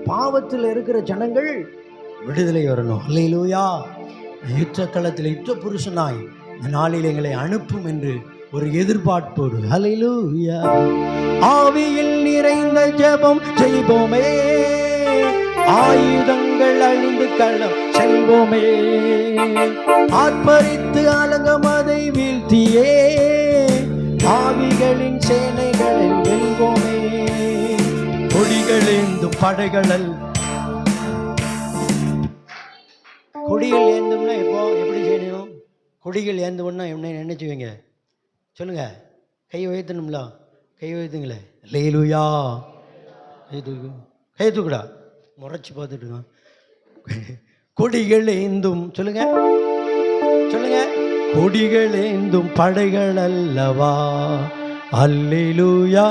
பாவத்தில் இருக்கிற ஜனங்கள் விடுதலை வரணும். அல்லேலூயா. யுத்த தளத்தில் யுத்த புருஷனாய் இந்த நாளில் எங்களை அனுப்பும் என்று ஒரு எதிர்பார்ப்போடு அல்லேலூயா. ஆவியில் நிறைந்த ஜெபம் செய்வோமே, ஆயுதங்கள் அணிந்து களம் செல்வோமே, ஆர்ப்பரித்து அலங்கம் அதை வீழ்த்தியே ஆவிகளின் சேனைகளை வெல்வோமே. கொடிகளேந்தும் படைகள் கொடிகள் ஏந்தும்னா எப்படி செய்யணும்? கொடிகள் ஏந்தும்னா என்ன நினைச்சுவீங்க சொல்லுங்க? கை உயர்த்தணும்ல, கை உயர்த்துங்களே. அல்லேலூயா. கை தூக்குடா, முறைச்சி பார்த்துட்டுங்க. கொடிகள் ஏந்தும் சொல்லுங்க, சொல்லுங்க. கொடிகள் ஏந்தும் படைகள் அல்லவா, அல்லேலூயா,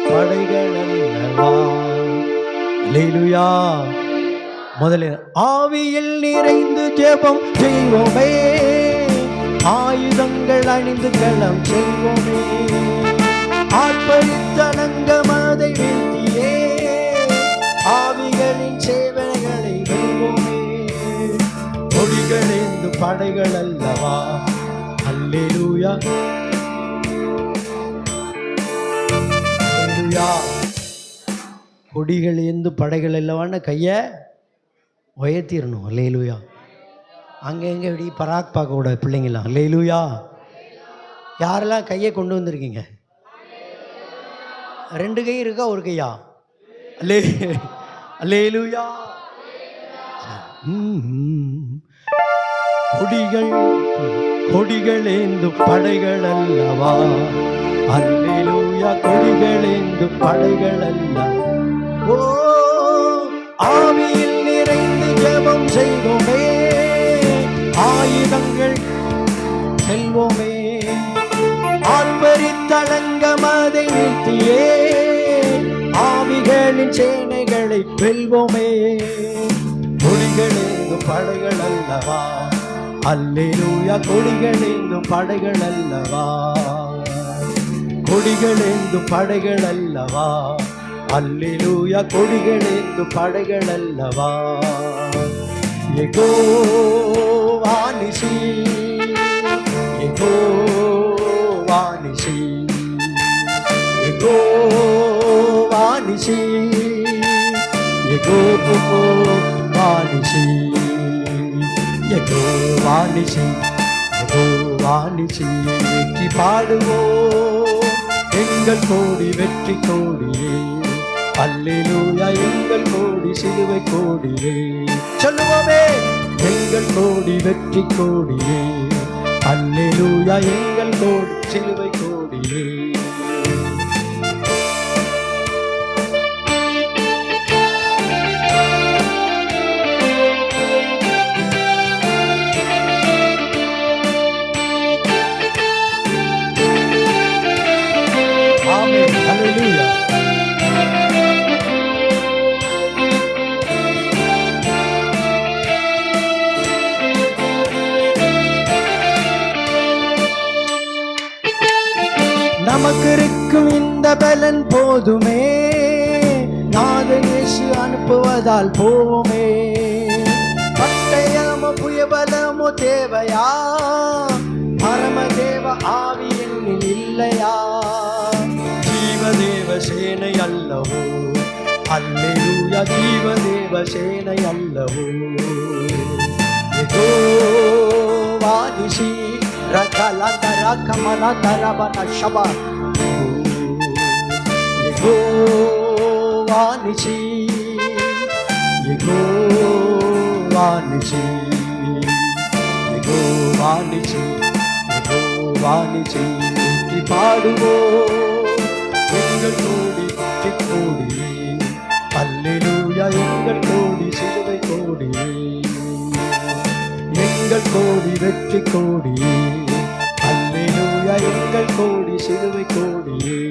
படைகள் அல்லவா, அல்லேலூயா. முதல்ல ஆவியில் நிறைந்து ஜெபம் செய்வோமே, ஆயுதங்கள் அணிந்து களம் செல்வோமே, ஆர்ப்பரித்தனங்கம் அதை வீழ்த்தியே ஆவிகளின் சேவைகளை வெல்வோமே. கொடிகள் ஏந்து படைகள் அல்லவா, அல்லேலூயா, அல்லேலூயா. கொடிகள் ஏந்து படைகள் அல்லவான்னு கையை உயர்த்திடணும். அல்லேலூயா. அங்கே எங்கே இப்படி பராக் பார்க்கக்கூடாது பிள்ளைங்களாம். அல்லேலூயா. யாரெல்லாம் கையை கொண்டு வந்திருக்கீங்க? 2 கை இருக்கா, ஒரு கையா? அல்லேலூயா. கொடிகள் கொடிகள் ஏந்து படைகள் அல்லவா, அல்லேலூயா, கொடிகள் ஏந்து படைகள் அல்லவா. ஓ, ஆவியில் நிறைந்து ஜெபம் செய்வோமே, ஆயுதங்கள் செல்வோமே, ஆர்ப்பரித்தலங்கம் அதை வீழ்த்தியே ஆவிகளின் சேனைகளை வெல்வோமே. கொடிகள் ஏந்தும் படைகள் அல்லவா, அல்லேலூயா, கொடிகள் ஏந்தும் படைகள் அல்லவா, கொடிகள் ஏந்தும் படைகள் அல்லவா, அல்லேலூயா, கொடிகள் ஏந்தும் படைகள் அல்லவா. யெகோவா நிசி, யெகோவா நிசி, யெகோவா நிசி, யெகோவா நிசி, யெகோவா நிசி, யெகோவா நிசி. வெற்றி பாடுவோம் எங்கள் கோடி, வெற்றி கோடியே, அல்லேலூயா, எங்கள் கோடி, சிலுவை கோடியே. சொல்லுவோமே, எங்கள் கோடி, வெற்றி கோடியே, அல்லேலூயா, எங்கள் கோடி, சிலுவை கோடியே. ஆமென். அல்லேலூயா. நமக்கு இருக்கும் இந்த பலன் போதுமே, நாதன் இயேசு அனுப்புவதால் போவோமே. பட்டயமோ புயபலமோ தேவையா, பரமதேவ ஆவி என்னில் இல்லையா. ஜீவதேவ சேனை அல்லவோ, அல்லேலூயா, ஜீவதேவ சேனை அல்லவோ. யெகோவா நிசி, ரகலதர கமலதர பனஷபா. யெகோவா நிசி, யெகோவா நிசி, யெகோவா நிசி, யெகோவா நிசி. வெற்றி பாடுவோம் எங்கள் கோடி, வெற்றி கோடியே, அல்லேலூயா, எங்கள் கோடி, சிலுவை கோடியே, எங்கள் கோடி, வெற்றி கோடியே, அல்லேலூயா, எங்கள் கோடி, சிலுவை கோடியே.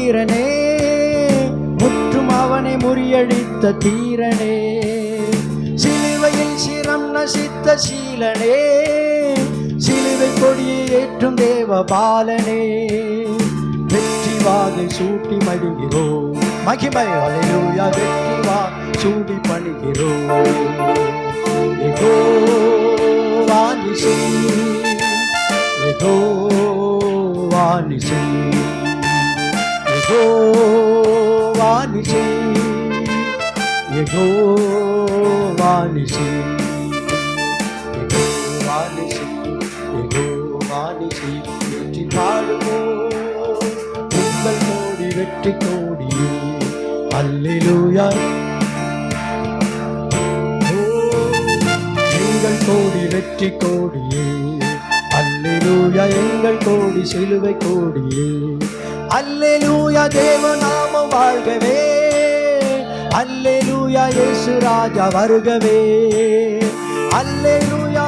வீரனே, முற்றும் அவனை முறியடித்த தீரனே, சிலுவையில் சிரம் நசித்த சீலனே, சிலுவை கொடியை ஏற்றும் தேவ பாலனே, வெற்றி வாகை சூட்டி மடிகிறோம், மகிமை ஹல்லேலூயா, வெற்றி வாகை சூடி பணிகிறோம். யெகோவா நிசி, யெகோவா நிசி, யெகோவா நிசி, யெகோவா நிசி, யெகோவா நிசி, யெகோவா நிசி. வெற்றி பாடுவோம் உங்கள் கோடி, வெற்றி கோடியே அல்லேலூயா. எங்கள் கோடி வெற்றி கோடியே அல்லேலூயா, எங்கள் கோடி சிலுவை கோடியே அல்லேலூயா. தேவநாமம் வாழ்கவே அல்லேலூயா, இயேசு ராஜா வருகவே அல்லேலூயா,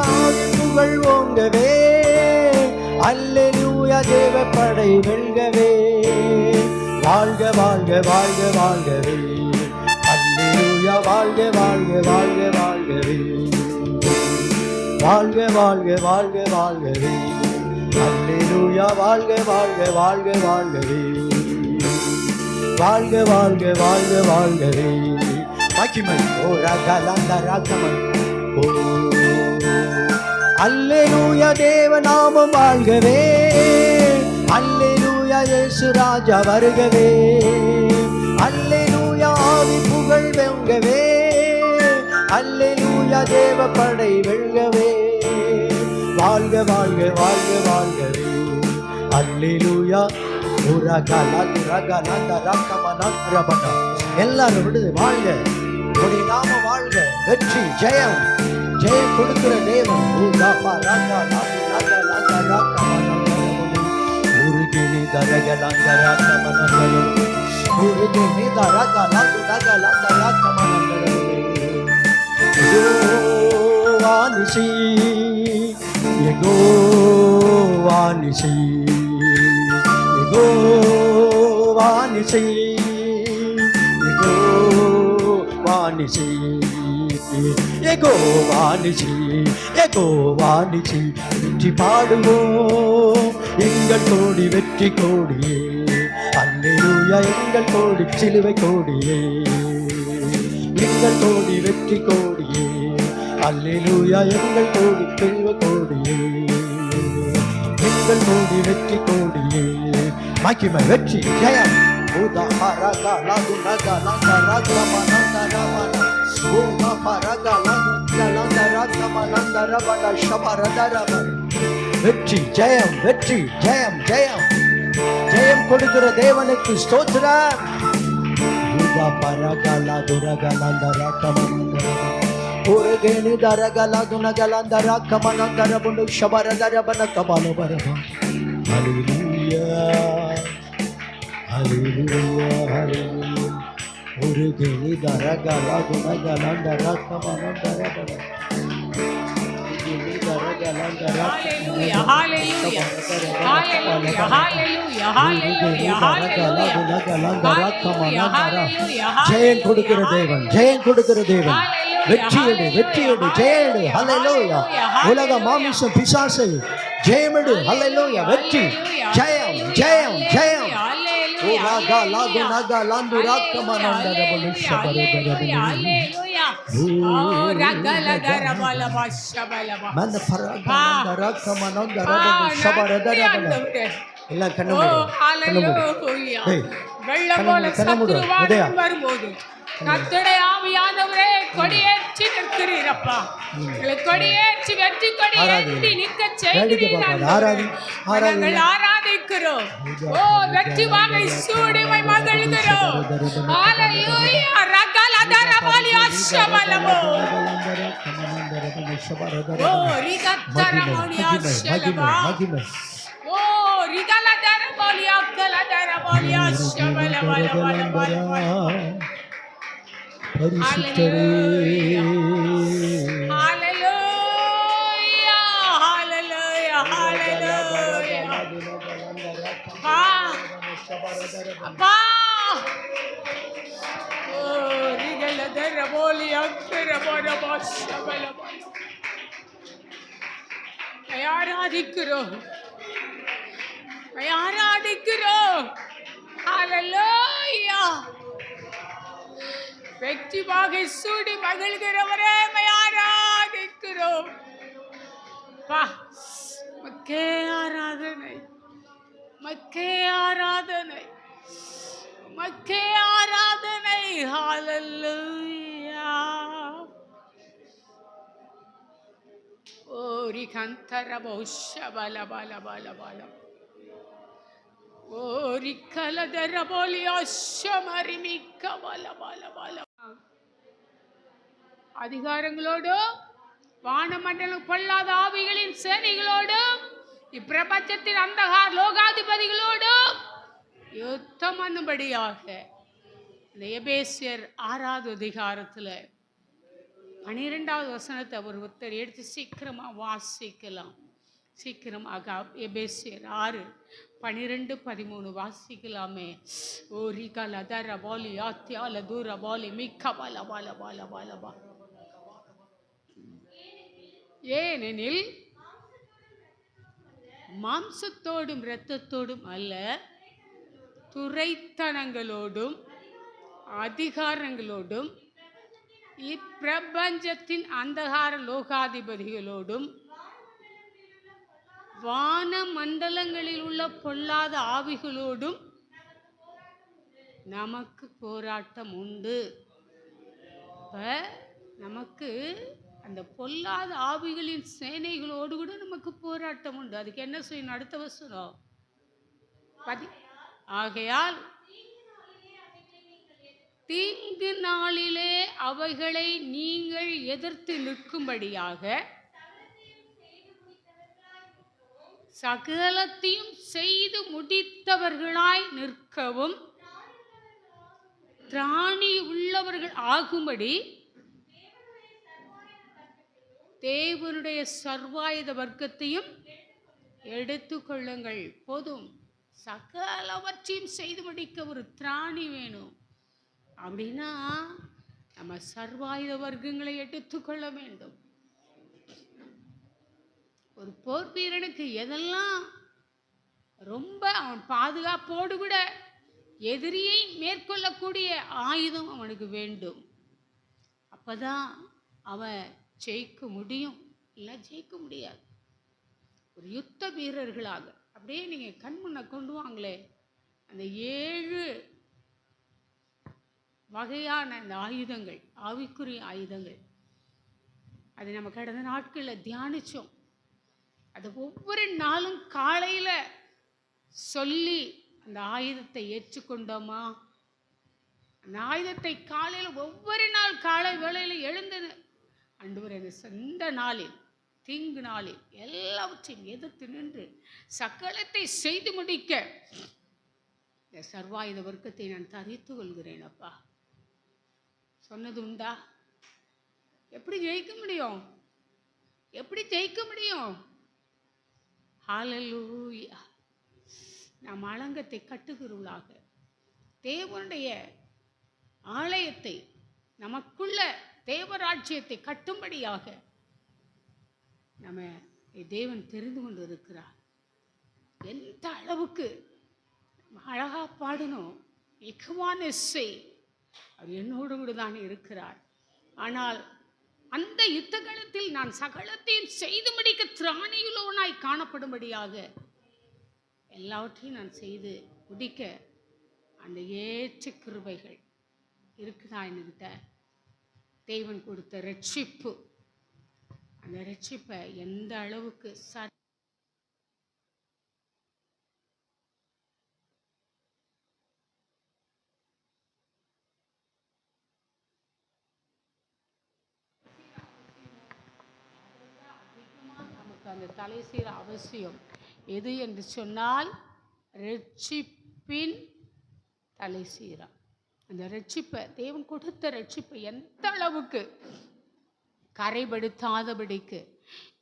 புகழ் ஓங்கவே அல்லேலூயா, தேவப்படை வெல்கவே வாழ்க வாழ்க வாழ்க வாழ்கவே அல்லேலூயா, வாழ்க வாழ்க வாழ்க வாழ்கவே வாழ்க வாழ்க வாழ்க வாழ்கவே அல்லேலூயா, வாழ்க வாழ்க வாழ்க வாழ்கவே வாழ்க வாழ்க வாழ்க வாழ்கவே மகிமை. ஓ ரகலந்த ரகமன் ஓ அல்லேலூயா, தேவநாமம் வாழ்கவே அல்லேலூயா, இயேசு ராஜா வருகவே அல்லேலூயா, ஆவி புகழ் வெங்கவே அல்லேலூயா, தேவப்படை வெல்கவே வாழ்க வாழ்க வாழ்க வாழ்கவே அல்லேலூயா. எல்லாரும் விடுது வாழ்க, உடைய நாம வாழ்க, வெற்றி ஜெயம் ஜெயம் கொடுக்கிற தேவன். உருகினி தரகலங்கராக்கமனந்தரம், உருகினி தரகலங்கராக்கமனந்தரம். யெகோவா நிசி, யெகோவா நிசி, யெகோவா நிசி, யெகோவா நிசி, யெகோவா நிசி, யெகோவா நிசி. வெற்றி பாடுவோம் எங்கள் கோடி வெற்றி கோடியே அல்லேலூயா, எங்கள் கோடி சிலுவை கோடியே எங்கள் கோடி வெற்றி கோடியே அல்லேலூயா, எங்கள் கோடி சிலுவை கோடியே எங்கள் கோடி வெற்றி கோடியே மகிமை வெற்றி ஜெயம். வெற்றி ஜெயம் வெற்றி ஜெயம் ஜெயம் ஜெயம் கொடுக்கிற தேவனுக்கு ஸ்தோத்திரம். உருகேனி தரகல துனகலந்தர கமனந்தர புண்டு ஷபரதர பன கபால பரப. ஹல்லேலூயா ஹல்லேலூயா ஹல்லேலூயா. உருகேனி தரகல துனகலந்தர கமனந்தர பன. Hallelujah, hallelujah, hallelujah, hallelujah, hallelujah, hallelujah. ஜெயம் கொடுக்கிற தேவன், ஜெயம் கொடுக்கிற தேவன். வெற்றியடு வெற்றியடு ஜெயடு. ஹல்லேலூயா. உலக மாமிசம் பிசாசை ஜெயமெடு. ஹல்லேலூயா. வெற்றி ஜெயம் ஜெயம் ஜெயம். உலகா லாகு நகா லாந்து ராக்கமனந்தர பலு ஷபரதர. எல்லாம் கண்ணு வரும்போது கர்த்தருடைய ஆவியானவரே கொடியேற்றி நிற்கிறீரப்பா. கொடியேற்றி வெற்றி கொடியேற்றி நிற்க செய்கிறீர்கள். ஆராதிக்கிறோம். ஓ வெற்றி வாகை சூடிமை மகிழ்கிறோம். ஹல்லேலூயா. ரகலதர பலியா ஷபலமோ. ஓ ரிகத்தர பலியா ஷபலமா. ஓ ரிகலதர பலியா கலதர பலியா ஷபலமா. பரிசுத்தரே ஹல்லேலூயா ஹல்லேலூயா ஹல்லேலூயா. அப்பா ஓ ரிகல தரபோலி அக்கரபோரபோ ஷபலபோ ஆராதிக்கிறோம் ஆராதிக்கிறோம். ஹல்லேலூயா. வெற்றிவாக சூடி மகிழ்கிறவரே ஆராதிக்கிறோம். பா மக்கே ஆராதனை, மக்கே ஆராதனை, மக்கே ஆராதனை. ஹல்லேலூயா. ஓ ரிகந்தரபோ ஷபலபலபலபல ஓ ரிகலதரபோலியோ ஷமரிமிக்கபலபலபல அதிகாரங்களோடும் வானமண்டலம் பொல்லாத ஆவிகளின் சேனைகளோடும் இப்பிரபஞ்சத்தின் அந்தகார லோகாதிபதிகளோடும் யுத்தம் பண்ணும்படியாக இந்த எபேசியர் 6வது அதிகாரத்தில் 12வது வசனத்தை ஒரு ஒருத்தர் எடுத்து சீக்கிரமாக வாசிக்கலாம். சீக்கிரமாக எபேசியர் 6:12-13 வாசிக்கலாமே. ஓ ரிகல தர பாலி ஆத்தியால தூர பாலி மிக்க பல பல பல பல பல. ஏனெனில் மாம்சத்தோடும் இரத்தத்தோடும் அல்ல, துரைத்தனங்களோடும் அதிகாரங்களோடும் இப்பிரபஞ்சத்தின் அந்தகார லோகாதிபதிகளோடும் வான மண்டலங்களில் உள்ள பொல்லாத ஆவிகளோடும் நமக்கு போராட்டம் உண்டு. நமக்கு அந்த பொல்லாத ஆவிகளின் சேனைகளோடு கூட நமக்கு போராட்டம் உண்டு. அதுக்கு என்ன செய்யணும்? அடுத்த வசனம் ஆகையால் தீங்கு நாளிலே அவைகளை நீங்கள் எதிர்த்து நிற்கும்படியாக சகலத்தையும் செய்து முடித்தவர்களாய் நிற்கவும் திராணி உள்ளவர்கள் ஆகும்படி தேவனுடைய சர்வாயுத வர்க்கத்தையும் எடுத்துக்கொள்ளுங்கள். போதும், சகலவற்றையும் செய்து முடிக்க ஒரு திராணி வேணும். அப்படின்னா நம்ம சர்வாயுத வர்க்கங்களை எடுத்துக்கொள்ள வேண்டும். ஒரு போர் வீரனுக்கு எதெல்லாம் ரொம்ப அவன் பாதுகாப்போடு கூட எதிரியை மேற்கொள்ளக்கூடிய ஆயுதம் அவனுக்கு வேண்டும். அப்பதான் அவன் ஜெயிக்க முடியும், இல்லை ஜெயிக்க முடியாது. ஒரு யுத்த வீரர்களாக அப்படியே நீங்கள் கண் முன்ன கொண்டு வாங்களே, அந்த 7 வகையான அந்த ஆயுதங்கள், ஆவிக்குரிய ஆயுதங்கள், அது நம்ம கடந்த நாட்களில் தியானித்தோம். அது ஒவ்வொரு நாளும் காலையில் சொல்லி அந்த ஆயுதத்தை ஏற்றுக்கொண்டோமா? அந்த ஆயுதத்தை காலையில் ஒவ்வொரு நாள் காலை வேளையில் எழுந்தது ஆண்டவரே, இந்த நாளில் தீங்கு நாளில் எல்லாவற்றையும் எதிர்த்து நின்று சகலத்தை செய்து முடிக்க இந்த சர்வாயுத வர்க்கத்தை நான் தரித்து கொள்கிறேன் அப்பா. சொன்னது உண்டா? எப்படி ஜெயிக்க முடியும்? எப்படி ஜெயிக்க முடியும்? ஹல்லேலூயா. நாம் அலங்கத்தை கட்டுகிறவர்களாக தேவனுடைய ஆலயத்தை, நமக்குள்ள தேவராஜ்யத்தை கட்டும்படியாக நம்ம தேவன் தெரிந்து கொண்டு இருக்கிறார். எந்த அளவுக்கு அழகா பாடணும், எக்குவான் எஸ்ஸை அவர் என்னோடு கூட தான் இருக்கிறார். ஆனால் அந்த யுத்த காலத்தில் நான் சகலத்தையும் செய்து முடிக்க திராணியுள்ளவனாய் காணப்படும்படியாக எல்லாவற்றையும் நான் செய்து முடிக்க அந்த ஏற்ற கிருபைகள் இருக்குதா என்கிட்ட? தேவன் கொடுத்த ரட்சிப்பு, அந்த ரட்சிப்பை எந்த அளவுக்கு நமக்கு அந்த தலை சீர அவசியம் எது என்று சொன்னால் ரட்சிப்பின் தலை சீரா. அந்த ரட்சிப்பை, தேவன் கொடுத்த ரட்சிப்பை எந்த அளவுக்கு கரைபடுத்தாதபடிக்கு,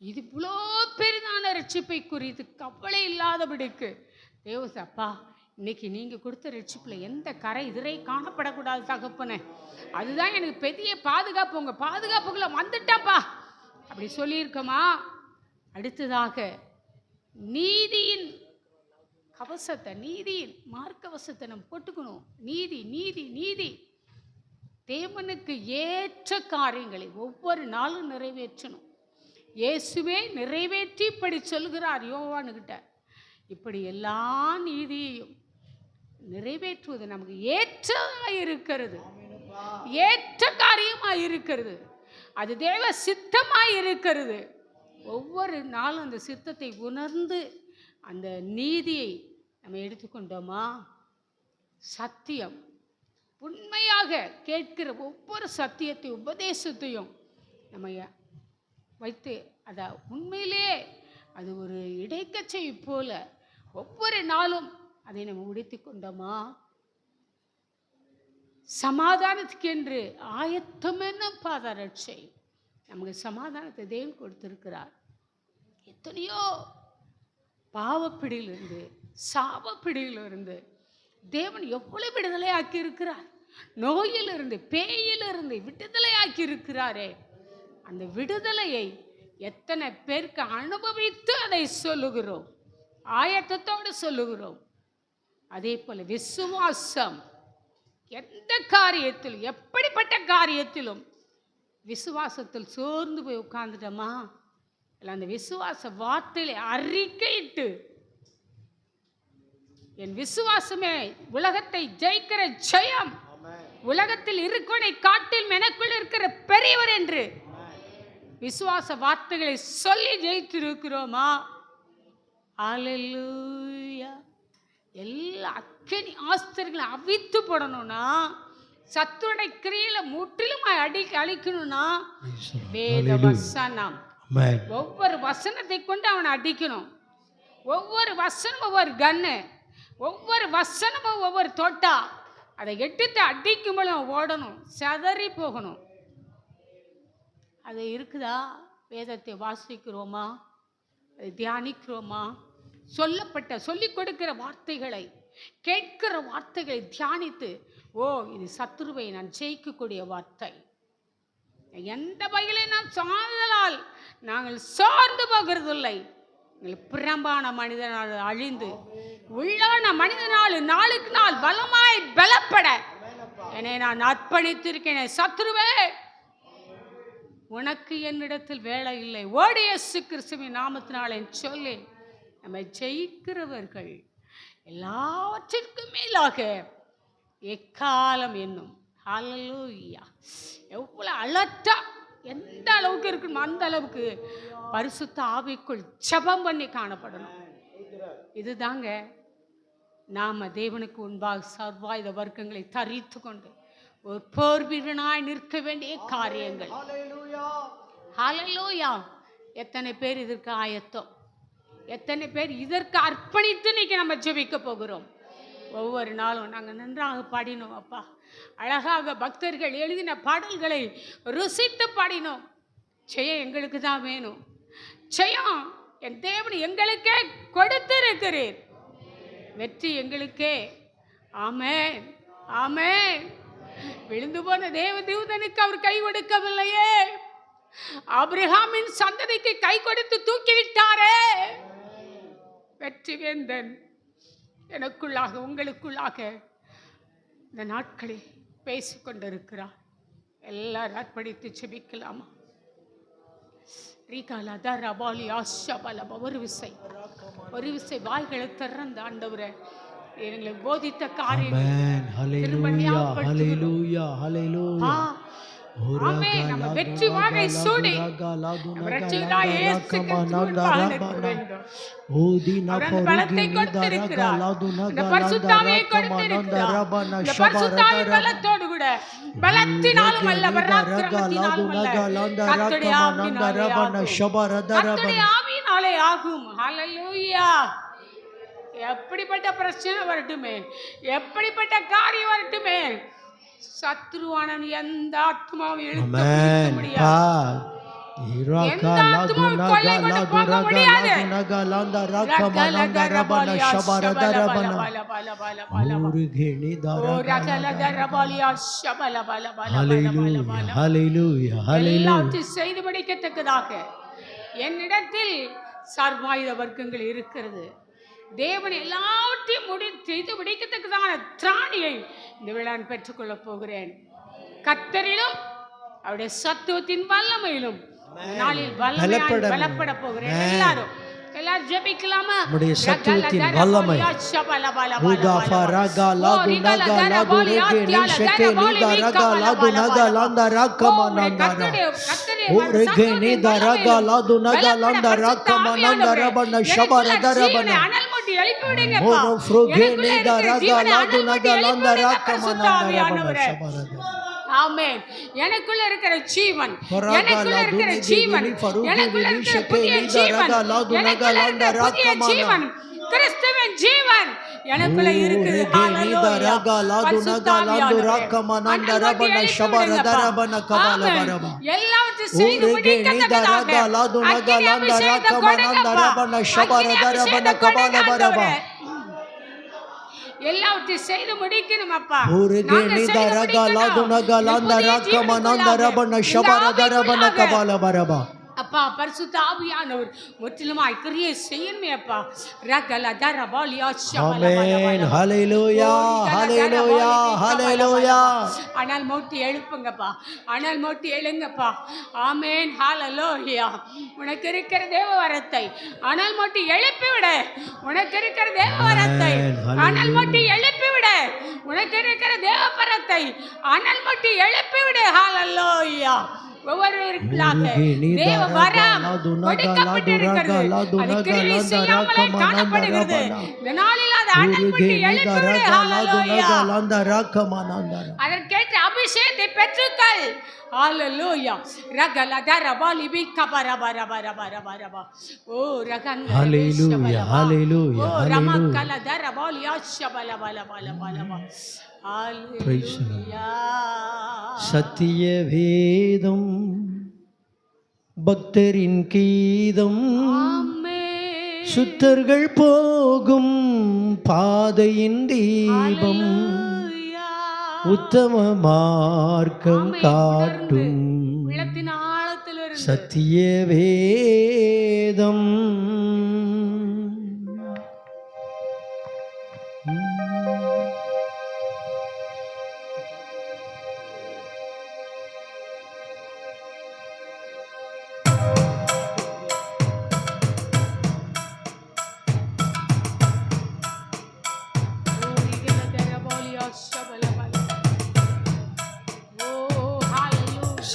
இது இவ்வளோ பெரிதான ரட்சிப்பை குறித்து கவலை இல்லாதபடிக்கு தேவசப்பா இன்னைக்கு நீங்கள் கொடுத்த ரட்சிப்பில் எந்த கரை இதுரை காணப்படக்கூடாது தகப்பனே. அதுதான் எனக்கு பெரிய பாதுகாப்பு. உங்கள் பாதுகாப்புக்குள்ளே வந்துட்டேன்ப்பா அப்படி சொல்லியிருக்கோமா? அடுத்ததாக நீதியின் கவசத்தை, நீதியின் மார்க்கவசத்தை நம்ம போட்டுக்கணும். நீதி நீதி நீதி. தேவனுக்கு ஏற்ற காரியங்களை ஒவ்வொரு நாளும் நிறைவேற்றணும். இயேசுவே நிறைவேற்றி இப்படி சொல்கிறார் யோவானுக்கிட்ட, இப்படி எல்லா நீதியையும் நிறைவேற்றுவது நமக்கு ஏற்றதாக இருக்கிறது, ஏற்ற காரியமாக இருக்கிறது, அது தேவ சித்தமாக இருக்கிறது. ஒவ்வொரு நாளும் அந்த சித்தத்தை உணர்ந்து அந்த நீதியை நம்ம எடுத்துக்கொண்டோமா, சத்தியம் உண்மையாக கேட்கிற ஒவ்வொரு சத்தியத்தை உபதேசத்தையும் நம்ம வைத்து அதை உண்மையிலே அது ஒரு இடைக்கச்சை போல ஒவ்வொரு நாளும் அதை நம்ம உடைத்து கொண்டோமா, சமாதானத்துக்கு என்று ஆயத்தமென்ன பாதரட்சை. நமக்கு சமாதானத்தை தேவன் கொடுத்திருக்கிறார். எத்தனையோ பாவப்பிடியிலிருந்து சாவப்பிடியிலிருந்து தேவன் எவ்வளவு விடுதலை ஆக்கி இருக்கிறார். நோயிலிருந்து பேயிலிருந்து விடுதலை ஆக்கி இருக்கிறாரே, அந்த விடுதலையை எத்தனை பேருக்கு அனுபவித்து அதை சொல்லுகிறோம், ஆயத்தத்தோடு சொல்லுகிறோம். அதே போல விசுவாசம் எந்த காரியத்திலும் எப்படிப்பட்ட காரியத்திலும் விசுவாசத்தில் சோர்ந்து போய் உட்கார்ந்துட்டோமா, இல்லை அந்த விசுவாச வார்த்தையில அறிக்கையிட்டு என் விசுவாசமே உலகத்தை ஜெயிக்கிற ஜெயம், உலகத்தில் இருக்கனை காட்டில் எனக்குள் இருக்கிற பெரியவர் என்று விசுவாச வார்த்தைகளை சொல்லி ஜெயித்திருக்கிறோமா? அல்லேலூயா. எல்லா அக்கினி ஆஸ்திரங்களை அவித்து போடணும்னா, சத்துடைய கிரியில முற்றிலும் அழிக்கணும்னா வேத வசனம், ஒவ்வொரு வசனத்தை கொண்டு அவனை அடிக்கணும். ஒவ்வொரு வசனமும் ஒவ்வொரு கன்னு, ஒவ்வொரு வசனமும் ஒவ்வொரு தோட்டா, அதை எடுத்து அடிக்கும்போது ஓடணும், செதறி போகணும். அது இருக்குதா? வேதத்தை வாசிக்கிறோமா, அதை தியானிக்கிறோமா? சொல்லிக் கொடுக்கிற வார்த்தைகளை, கேட்கிற வார்த்தைகளை தியானித்து, ஓ இது சத்துருவை நான் ஜெயிக்கக்கூடிய வார்த்தை, எந்த வகையிலே நான் சாதலால் நாங்கள் சார்ந்து போகிறதில்லை. புறம்பான மனிதனால் அழிந்து உள்ளான மனிதனால் நாளுக்கு நாள் பலமாய் பலப்பட என்னை நான் அர்ப்பணித்திருக்கேன். சத்துருவே, உனக்கு என்னிடத்தில் வேலை இல்லை, ஓடி இயேசு கிறிஸ்துவின் நாமத்தினாலே சொல்லி நம்ம ஜெயிக்கிறவர்கள். எல்லாவற்றிற்கும் மேலாக எக்காலம் என்னும் ஹல்லேலூயா. எவ்வளோ அலர்ட்டா எந்த அளவுக்கு இருக்கணும் அந்த அளவுக்கு பரிசுத்த ஆவிக்குள் ஜெபம் பண்ணி காணப்படணும். இதுதாங்க நாம தேவனுக்கு முன்பாக சர்வாயுத வர்க்கங்களை தரித்து கொண்டு ஒரு போர் வீரனாய் நிற்க வேண்டிய காரியங்கள். ஹல்லேலூயா. எத்தனை பேர் இதற்கு ஆயத்தம், எத்தனை பேர் இதற்கு அர்ப்பணித்து இன்னைக்கு நம்ம ஜெபிக்க போகிறோம். ஒவ்வொரு நாளும் நாங்கள் நன்றாக பாடினோம் அப்பா, அழகாக பக்தர்கள் எழுதின பாடல்களை ருசித்து பாடினோம். ஜெயம் எங்களுக்கு தான் வேணும், ஜெயம் என் தேவன் எங்களுக்கே கொடுத்திருக்கிறீர், வெற்றி எங்களுக்கே. ஆமென் ஆமென். விழுந்து போன தேவதூதனுக்கு அவர் கை கொடுக்கவில்லையே, ஆபிரகாமின் சந்ததிக்கு கை கொடுத்து தூக்கிவிட்டாரே. வெற்றி வேந்தன் எனக்குள்ளாக உங்களுக்குள்ளாக இந்த நாட்களில் பேசிக்கொண்டிருக்கிறார். எல்லாரும் அர்ப்பணித்து செபிக்கலாமா? ஒரு விசை வாய்களை திறந்த ஆண்டவரே, எங்களை போதித்த காரியங்கள் திரும்ப ஞாபகப்படுத்துகிறோம். ஆமென். நம்ம வெற்றி வாகை சூடி நம்ம ரட்சகராகிய இயேசு கிறிஸ்துவின் பாதத்தில் வேண்டும். அவர் பலத்தை கொடுத்திருக்கிறார், இந்த பரிசுத்த ஆவியை கொடுத்திருக்கிறார். இந்த பரிசுத்த ஆவி பலத்தோடு கூட, பலத்தினாலும் அல்ல பராக்கிரமத்தினாலும் அல்ல, கர்த்தருடைய ஆவியினாலே ஆகும். கர்த்தருடைய ஆவியினாலே ஆகும். ஹல்லேலூயா. எப்படிப்பட்ட பிரச்சனை வரட்டுமே, எப்படிப்பட்ட காரியம் வரட்டுமே, சத்ருவானன் எந்த ஆத்மாவை இழுக்க முடியாது. எந்த ஆத்துமாவும் கொள்ளை கொண்டு போக முடியாது. எல்லாத்தையும் செய்து முடிக்கத்தக்கதாக என்னிடத்தில் சர்வாயுத வர்க்கங்கள் இருக்கிறது. தேவன் எல்லாவற்றையும் செய்து முடிக்கத்தக்கதான திராணியை இந்த விழான் பெற்றுக்கொள்ள போகிறேன். கர்த்தரிலும் அவருடைய சத்துவத்தின் வல்லமையிலும் நாளில் பலப்பட போகிறேன். எல்லாரும் ஜெபிக்கலாமா? நம்முடைய சத்துவத்தின் வல்லமை ஆமென். எனக்குள்ள இருக்கிற ஜீவன், எனக்குள்ள இருக்கிற ஜீவன், எனக்குள்ள இருக்கிற புதிய ஜீவன், எனக்குள்ள இருக்கிற புதிய ஜீவன், கிறிஸ்துவின் ஜீவன் எனக்குள்ள இருக்குது. ஹalleluya. எல்லாவற்றையும் செய்து முடிக்கத்தக்கதாக அக்கினி அபிஷேகம் கொடுங்கப்பா. எல்லாவற்றையும் செய்து முடிக்கணும் அப்பா. அப்பா பரிசுத்த ஆவியானவர் முற்றிலுமாய் கிரியை செய்யணுமே அப்பா. ஆமென். ஹalleluya, ஹalleluya, ஹalleluya. அனல் மூட்டி எழுப்புங்கப்பா, அனல் மூட்டி எழுங்கப்பா. ஆமென். ஹalleluya. உனக்கு இருக்கிற தேவ வரத்தை அனல் மூட்டி எழுப்பி விட. உனக்கு இருக்கிற தேவ வரத்தை அனல் மூட்டி எழுப்பி விட. உனக்கு இருக்கிற தேவ பரத்தை அனல் மூட்டி எழுப்பி விட. ஹalleluya. ஒவ்வொருவருக்காக தேவ வரம் கொடுக்கப்பட்டிருக்கிறது. அது கிரியை செய்யாமலே காணப்படுகிறது. இந்த நாளில் அது அனல் மூட்டி எழுப்பி விட. ஹalleluya. அதற்கேற்ற அபிஷேகத்தை பெற்றுக்கள். ஹalleluya. ரகலதரபாலி பிகபரபரபரபரபரப. ஓ ரகன் ஹalleluya, ஹalleluya, ஓ ரமகலதரபாலி அஷபலபலபலபலப. ஹalleluya. சத்திய வேதம் பக்தரின் கீதம், சுத்தர்கள் போகும் பாதையின் தீபம், உத்தம மார்க்கம் காட்டும் சத்திய வேதம்.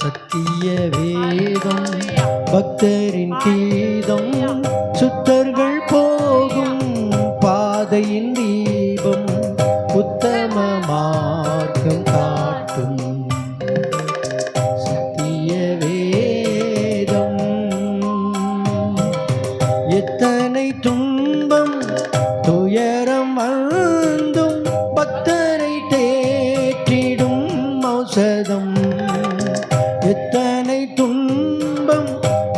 சத்திய வேதம் பக்தரின் கீதம், சுத்தர்கள் போகும் பாதையின் தீபம், உத்தம மார்க்கம் காட்டும் சத்திய வேதம். எத்தனை துன்பம் துயரம் வந்தும் பக்தரை தேற்றிடும் ஔஷதம். எத்தனை துன்பம்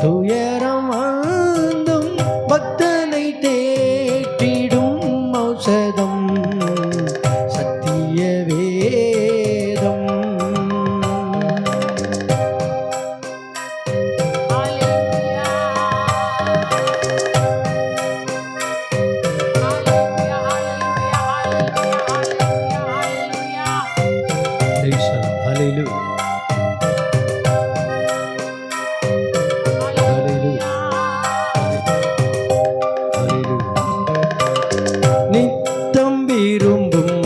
துயரம் வந்தும் பக்தனை தேற்றிடும் ஔஷதம் சத்திய வேதம். ஹalleluya. நித்தம் விரும்பும்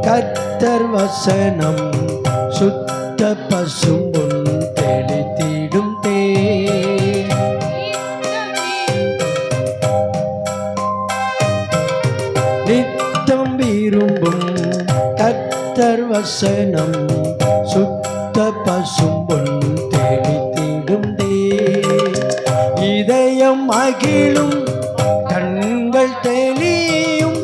கர்த்தர் வசனம், சுத்த பசும்பொன் தெளித்திடும் தேன். நித்தம் விரும்பும் கர்த்தர் வசனம், சுத்த பசும்பொன் தெளித்திடும் தேன். இதயம் மகிழும் கண்கள் தெளியும்,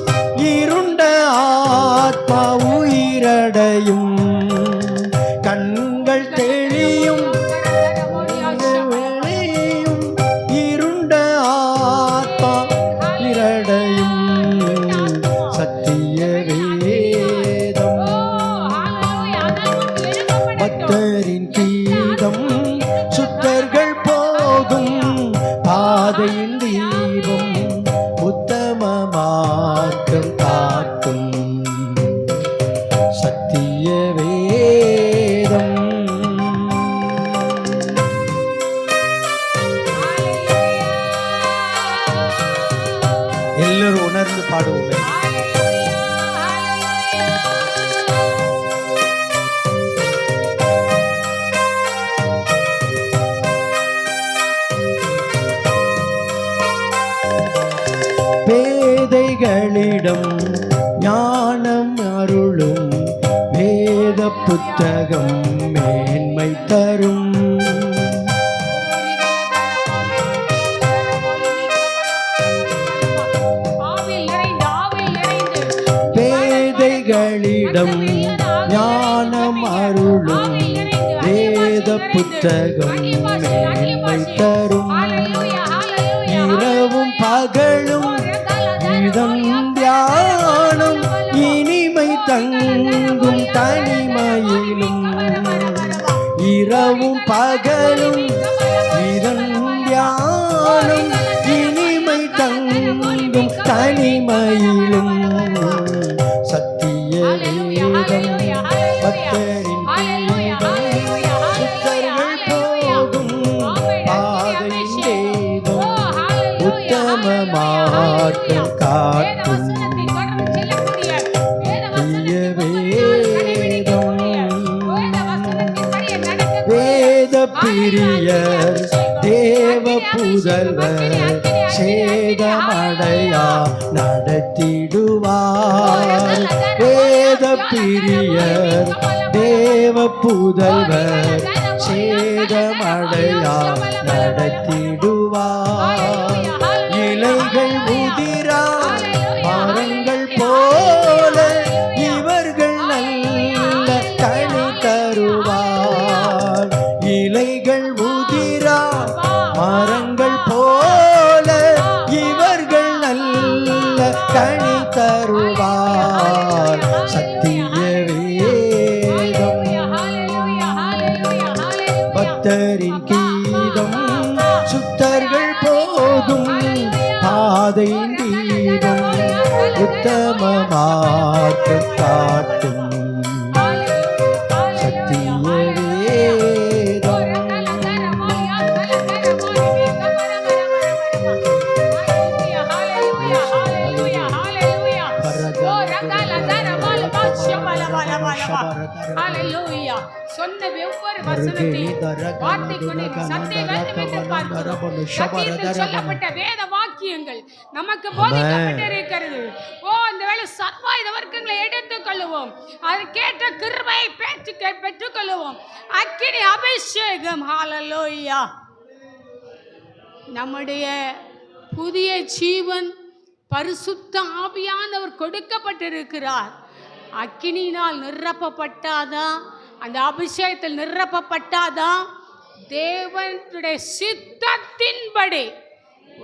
இருண்ட ஆத்மா உயிரடையும். கண்கள் தெளியும், சத்திய வேதம். எல்லாரும் உணர்ந்து பாடுவோமே. பேதைகளிடம் ஞானம் அருளும் வேத புத்தகம் மேன்மை தரும். பேதைகளிடம் ஞானம் அருளும் வேத புத்தகம் மேன்மை தரும். இரவும் பகலும் இதம் தியானம் இனிமை தங்கும் தனிமையிலும். இரவும் பகலும் இதம் தியானம் இனிமை தங்கும் தனிமையிலும். சத்திய வேதம் பக்தரின் சுத்தர்கள் போகும் பாதையின் தேவம் உத்தம மார்க்கம் காட்டும். வேத பிரியர் தேவ புதல்வர் சேதமடையா நடத்திடுவார். வேத பிரியர் தேவ புதல்வர் சேதமடையா நடத்திடுவார். இலைகள் உதிரா மரங்கள் போல இவர்கள் நல்ல கனி தருவார். இலைகள் உதிரா மரங்கள் போல இவர்கள் நல்ல கனி தருவார். சத்திய வேதம் பக்தரின் கீதம் சுத்தர்கள் போகும் பாதையின் தீபம் உத்தம மார்க்கம் காட்டும். சத்திய வேதம். சொன்ன ஒவ்வொரு வசனத்தையும் சொல்லப்பட்ட வேத வாக்கியங்கள் நமக்கு போதிக்கப்பட்டிருக்கிறது. இந்த வேளை சர்வாயுத வர்க்கங்களை எடுத்துக் கொள்ளுவோம். அதற்கேற்ற கிருபையை பெற்றுக் கொள்ளுவோம். அக்கினி அபிஷேகம். ஹல்லேலூயா. நம்முடைய புதிய ஜீவன் பரிசுத்த ஆவியானவர் கொடுக்கப்பட்டிருக்கிறார். அக்கினியினால் நிரப்பப்பட்டாதான், அந்த அபிஷேகத்தில் நிரப்பப்பட்டாதான் தேவனுடைய சித்தத்தின்படி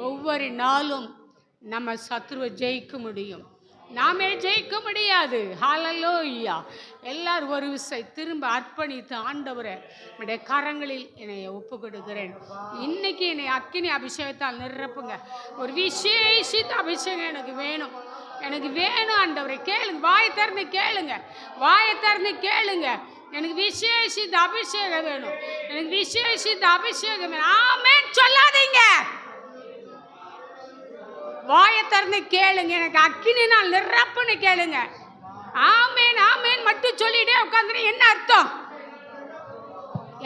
ஒவ்வொரு நாளும் நம்ம சத்துருவை ஜெயிக்க முடியும். நாமே ஜெயிக்க முடியாது. ஹல்லேலூயா. எல்லாரும் ஒரு விஷயம் திரும்ப அர்ப்பணித்து, ஆண்டவரே உடைய கரங்களில் என்னை ஒப்பு கொடுக்கிறேன். இன்னைக்கு என்னை அக்கினி அபிஷேகத்தால் நிரப்புங்க. ஒரு விசேஷித்த அபிஷேகம் எனக்கு வேணும், எனக்கு வேணும் ஆண்டவரே. கேளுங்க, வாயை திறந்து கேளுங்க, வாயை திறந்து கேளுங்க. எனக்கு விசேஷித்த அபிஷேகம் வேணும், எனக்கு விசேஷித்த அபிஷேகம் வேணும். ஆமென் சொல்லாதீங்க, வாயை திறந்து கேளுங்க. எனக்கு அக்கினினால் நிரப்புன்னு கேளுங்க. ஆமேன் ஆமேன் மட்டும் சொல்லிட்டே உட்காந்து என்ன அர்த்தம்?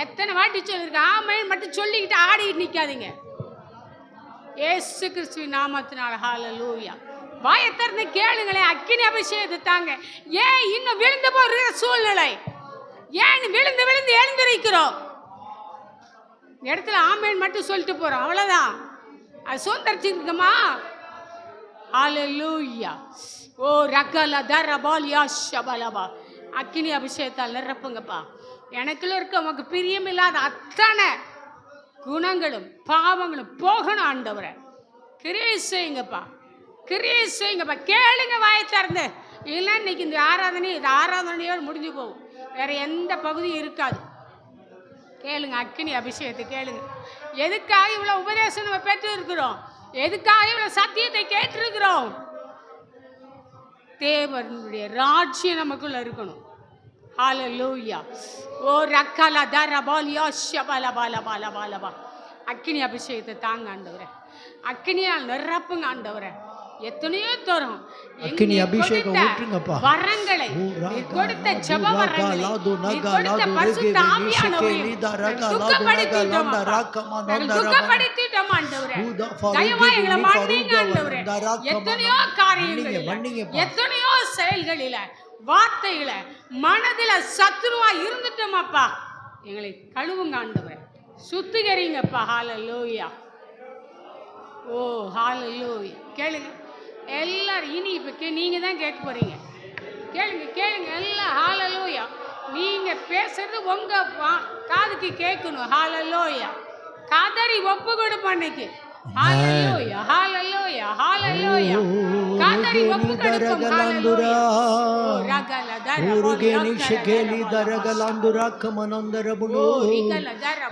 எத்தனை வாட்டி சொல்லிருக்கேன், ஆமேன் மட்டும் சொல்லிக்கிட்டு ஆடிட்டு நிற்காதீங்க. இயேசு கிறிஸ்துவின் நாமத்தினால ஹல்லேலூயா. வாயை திறந்து கேளுங்களேன், அக்கினி அபிஷேகத்தை தாங்க. ஏன் இன்னும் விழுந்து போகிற சூழ்நிலை? ஏன் விழுந்து விழுந்து எழுந்திருக்கிறோம்? இடத்துல ஆமேன் மட்டும் சொல்லிட்டு போறோம், அவ்வளவுதான். அது சுதந்திரிச்சுக்கமா. ஹல்லேலூயா. ஓ ரகல தரபாலியா ஷபலபா. அக்கினி அபிஷேகத்தால் நிரப்புங்கப்பா. எனக்குள்ள இருக்க உமக்கு பிரியமில்லாத அத்தனை குணங்களும் பாவங்களும் போகணும் ஆண்டவரே. கிரியை செய்யுங்கப்பா, கிரியை செய்யுங்கப்பா. கேளுங்க வாயை திறந்து. இல்லை இன்னைக்கு இந்த ஆராதனையோடு முடிஞ்சு போகும், வேற எந்த பகுதியும் இருக்காது. கேளுங்க, அக்கினி அபிஷேகத்தை கேளுங்க. எதுக்காக இவ்வளவு உபதேசம் நம்ம பெற்று இருக்கிறோம்? எதுக்காக இவ்வளவு சத்தியத்தை கேட்டிருக்கிறோம்? தேவனுடைய ராஜ்யம் நமக்குள்ள இருக்கணும். ஹalleluya. ஓ ரக்கல தரபாலியா ஷபல பல பல பல பல. அக்கினி அபிஷேகத்தை தாங்க ஆண்டவரே, அக்கினியால் நிரப்புங்க ஆண்டவரே. எத்தனையோ தரம் அக்கினி அபிஷேகம் ஊற்றுங்கப்பா. வரங்களை நீர் கொடுத்த ஜெப வரங்களை நீர் கொடுத்த பரிசுத்த ஆவியானவரை துக்கப்படுத்திட்டோம் ஆண்டவரே. தயவா எங்களை மன்னிங்க ஆண்டவரே. எத்தனையோ காரியங்களில் எத்தனையோ செயல்களில வார்த்தையில மனதில சத்துருவா இருந்துட்டோம் அப்பா. எங்களை கழுவுங்க ஆண்டவரே, சுத்திகரிங்கப்பா. ஹalleluya. ஓ ஹalleluya. கேளுங்க எல்லாரும், இனி இப்போ நீங்கள் தான் கேட்க போகிறீங்க. கேளுங்க எல்லாம். ஹalleluya. நீங்கள் பேசுறது உங்கள் காதுக்கு கேட்கணும். ஹalleluya. கதறி ஒப்பு கொடுப்ப அன்னைக்கு. ஹalleluya ஹalleluya ஹalleluya. கதறி ஒப்பு கொடுப்போம். ஹalleluya. ரகல தரபோலி ஷகேலி தரகலாந்துரா கமனந்தரபுனோ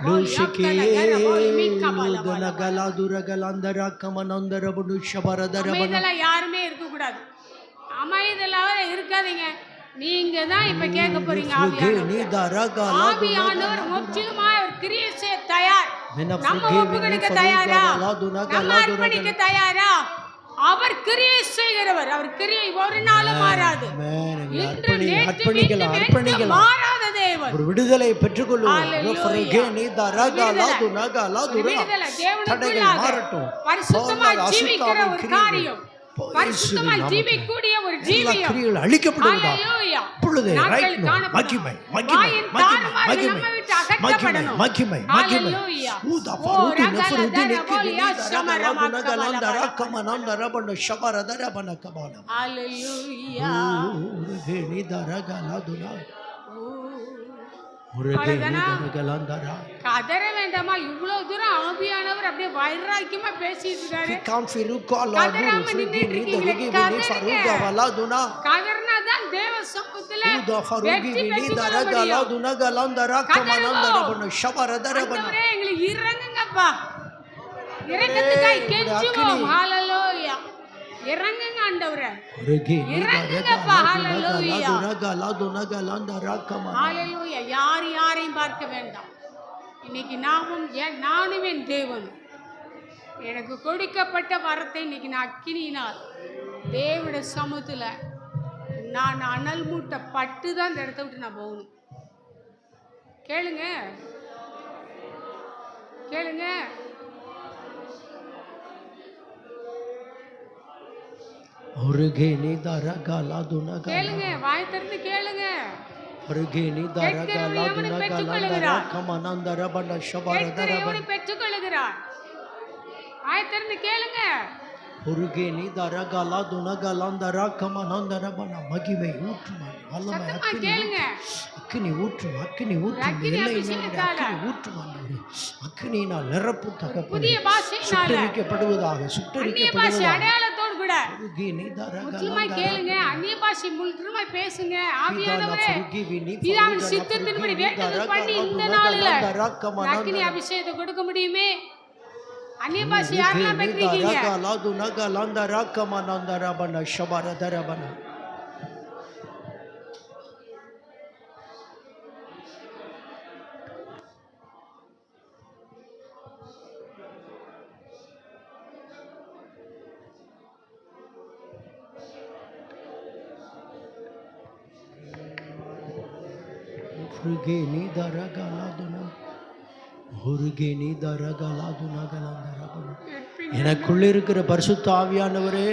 லூஷிகே தனகலாதுரகலாந்தரா கமனந்தரபுனு ஷபரதரபன. இதெல்லாம் யாருமே இருக்க கூடாது. அமைதலாக இருக்காதீங்க. நீங்க தான் இப்ப கேட்க போறீங்க. ஆவியானவர் முற்றிலுமாய் ஒரு கிரியை செய்ய தயார். நம்ம ஒப்பு கொடுக்க தயாரா? நம்ம அர்ப்பணிக்க தயாரா? அவர் கிரியை செய்கிறவர். அவர் கிரியை ஒரு நாளும் மாறாது. மாறாத தேவன். ஒரு விடுதலை பெற்றுக்கொள்ளுவோம். பரிசுத்தமா ஜீவிக்கிற ஒரு காரியம், பரிசுத்தமா ஜீவிக்கக்கூடிய ஒரு ஜீவியம் அழிக்கப்படுவதாக. கதற வேண்டாமா? இவ்வளவு தூரம் ஆவியானவர் அப்படியே வைராக்கியமா பேசிட்டு இருக்காரு. கதறனாதான் தேவ சமூகத்துல வெற்றி பெற்றுக்கொள்ள. எங்களுக்கு இறங்குங்கப்பா, இறங்கத்துக்காய் கெஞ்சுவோம். ஹalleluya. இறங்குங்க ஆண்டவரே, இறங்குங்கப்பா. ஹalleluya ஹalleluya. யாரையும் பார்க்க வேண்டாம். இன்னைக்கு நானும் என் தேவன் எனக்கு கொடுக்கப்பட்ட வரத்தை இன்னைக்கு நான் அக்கினியினால் தேவனுடைய சமூகத்துல நான் அனல் மூட்டை பட்டு தான் இந்த இடத்த விட்டு நான் போகணும். கேளுங்க. கேளுங்க, வாய் திறந்து கேளுங்க. பெற்றுக்கொள்ளுகிறார். வாய் திறந்து கேளுங்க. மகிமை ஊற்றும், அக்கினி ஊற்றும், அக்கினி ஊற்றும், அக்கினியினால் நிரப்பு தகப்பனே. சுட்டரிக்கப்படுவதாக, அடையாளத்தோடு கூட முற்றிலுமாய் கேளுங்க. அந்நிய பாஷை முற்றிலுமாய் பேசுங்க. ஆவியானவரே பிதாவின் சித்தத்தின்படி வேண்டுதல் பண்ணி இந்த நாளில அக்கினி அபிஷேகத்தை கொடுக்க முடியுமே. அந்நிய பாஷை யாரெல்லாம் பெற்றீங்க? எனக்குள்ள இருக்கிற பரிசுத்த ஆவியானவரே,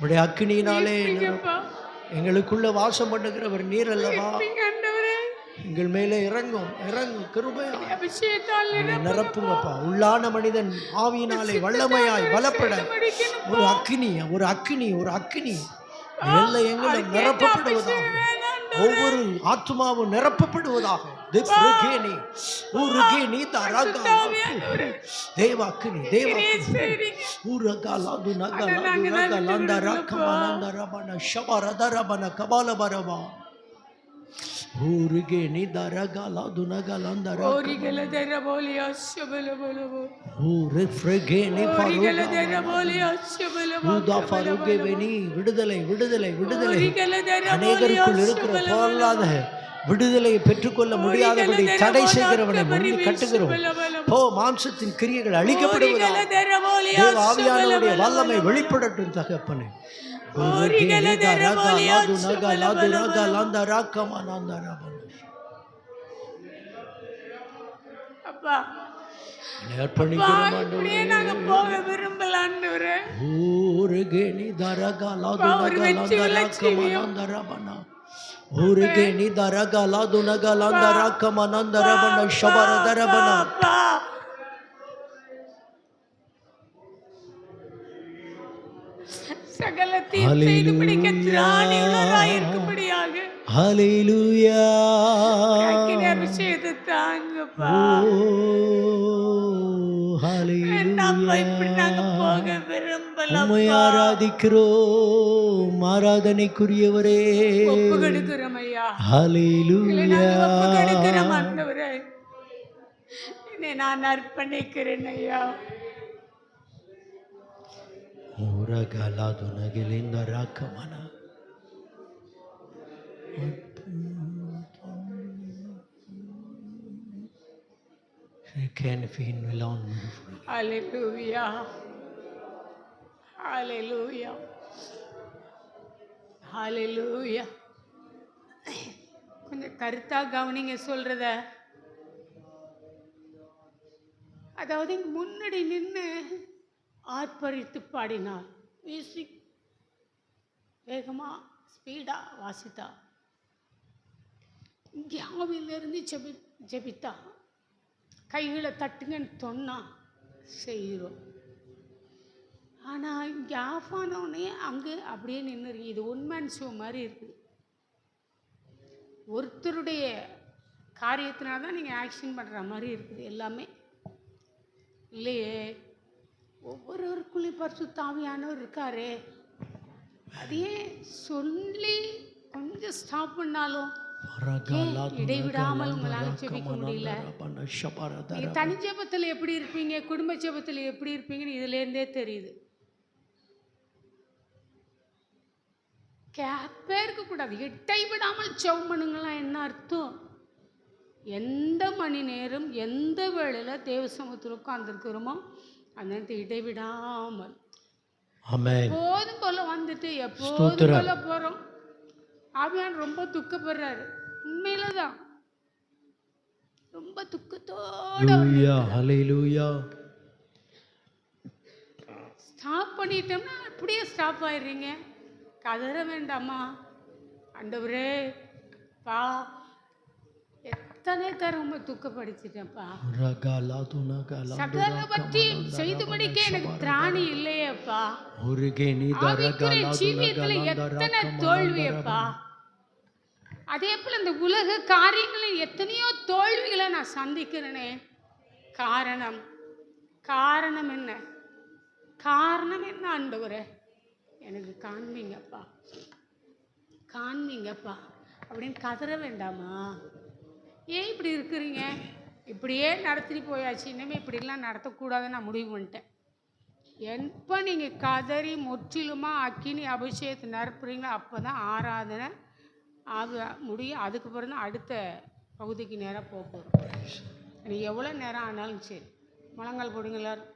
உடைய அக்கினியினாலே எங்களுக்குள்ள வாசம் பண்ணுகிறவர் நீர் அல்லவா? எங்கள் மேலே இறங்கும் கிருபையா நிரப்புங்கப்பா. உள்ளான மனிதன் ஆவியினாலே வல்லமையாய் பலப்பட ஒரு அக்கினி எல்லை எங்களும் நிரப்பப்படுவதாக, ஒவ்வொரு ஆத்மாவும் நிரப்பப்படுவதாக. ஊருகே நீ தரகாலா துனகலந்தர ஓரிகல தெரபோலியா ஷபலபலபோ ஊரு ஃப்ரெகே நீ ஓரிகல பருகா தெரபோலியா ஷபலபோ ஊதா ஃபருகே வெனி விடுதலை விடுதலை விடுதலை ஓரிகல தெரபோலியா அநேகருக்குள் இருக்கிற பொல்லாத விடுதலையை பெற்றுக்கொள்ள முடியாதபடி தடை செய்கிறவனை முறிந்து கட்டுகிறோம். போ, மாம்சத்தின் கிரியைகள் அழிக்கப்படுவதாக. தேவ ஆவியானவருடைய வல்லமை வெளிப்படட்டும் தகப்பனே. அப்பா அர்ப்பணிக்கிறோம் இப்படியே நாங்க போக விரும்பல ஆண்டவரே. ஊருகே நீ தரகாலா ஒரு வெற்றியுள்ள ஜீவியம். துனகலந்தரபனா ஊருகே நீ தரகாலா துனகலந்தரகமனந்தரபன ஷபரதரபனா அப்பா சகலத்தையும் செய்து முடிக்க திராணியுள்ளவராய் இருக்கும்படியாக ஹல்லேலூயா. அக்கினி அபிஷேகத்தை தாங்கப்பா. ஹல்லேலூயா. இப்படி நாங்க போக விரும்பல. உம்மை ஆராதிக்கிறோம், ஆராதனைக்குரியவரே. ஒப்பு கொடுக்கிறோம் ஐயா. ஹல்லேலூயா. ஒப்பு கொடுக்கிறோம் ஆண்டவரே. என்னை நான் அர்ப்பணிக்கிறேன் ஐயா. ஊரகலா துனகலிந்தரகமனா ஹல்லேலூயா. ஹல்லேலூயா. ஹல்லேலூயா. கொஞ்சம் கருத்தா கவனிங்க சொல்றத. அதாவது இங்க முன்னாடி நின்று ஆர்ப்பரித்து பாடினார். மியூசிக் வேகமா ஸ்பீடா வாசித்தா. இங்கே ஆவியிலிருந்து ஜெபித்தா. கைகளை தட்டுங்கன்னு சொன்னா செய்கிறோம். ஆனால் இங்கே ஆஃப் ஆனவுடனே அங்கே அப்படியே நின்றுருக்கு. இது ஒன்மேன் ஷோ மாதிரி இருக்குது. ஒருத்தருடைய காரியத்தினால தான் நீங்கள் ஆக்ஷன் பண்ணுற மாதிரி இருக்குது எல்லாமே. இல்லையே, ஒவ்வொருவருக்குள்ளேயும் பரிசுத்த ஆவியானவர் இருக்காரே. அதையே சொல்லி கொஞ்சம் ஸ்டாப் பண்ணாலும் இடைவிடாமல் உங்களால் ஜெபிக்க முடியல. நீங்க தனி ஜெபத்தில் எப்படி இருப்பீங்க, குடும்ப ஜெபத்தில் எப்படி இருப்பீங்கன்னு இதுலேருந்தே தெரியுது. கேப்பே இருக்கக்கூடாது. இடைவிடாமல் ஜெபம் பண்ணுங்களாம் என்ன அர்த்தம்? எந்த மணி நேரம் எந்த வேளையில் தேவ சமூகத்தில் உட்கார்ந்துருக்கிறோமோ அந்த நேரத்தை இடைவிடாமல் எப்போதும் போல வந்துட்டு எப்போதும் போல போகிறோம். ஆவியான் ரொம்ப துக்கப்படுறாரு. உண்மையில தான் ரொம்ப துக்கத்தோட ஸ்டாப் பண்ணிட்டோம்னா அப்படியே ஸ்டாப் ஆயிடுறீங்க. கதற வேண்டாமா? ஆண்டவரே பா, எத்தனை தரம் ரொம்ப துக்கப்படுத்திட்டேன்ப்பா. சகல பற்றி செய்து முடிக்க எனக்கு திராணி இல்லையேப்பா. ஆவிக்குரிய ஜீவியத்துல எத்தனை தோல்வியப்பா. அதே போல இந்த உலக காரியங்களில் எத்தனையோ தோல்விகளை நான் சந்திக்கிறேனே. காரணம் காரணம் என்ன? காரணம் என்ன ஆண்டவரே? எனக்கு காண்பீங்கப்பா, காண்பீங்கப்பா அப்படின்னு கதற வேண்டாமா? ஏன் இப்படி இருக்கிறீங்க? இப்படியே நடத்திட்டு போயாச்சு, இனிமேல் இப்படிலாம் நடத்தக்கூடாதுன்னு நான் முடிவு பண்ணிட்டேன். எப்போ நீங்கள் கதறி முற்றிலுமாக அக்கினி அபிஷேகத்தை நிரப்புறீங்களோ அப்போ தான் ஆராதனை முடியும். அதுக்கப்புறம் தான் அடுத்த பகுதிக்கு நேராக போகிறோம். நீங்கள் எவ்வளோ நேரம் ஆனாலும் சரி முழங்கால் போடுங்க. எல்லாரும்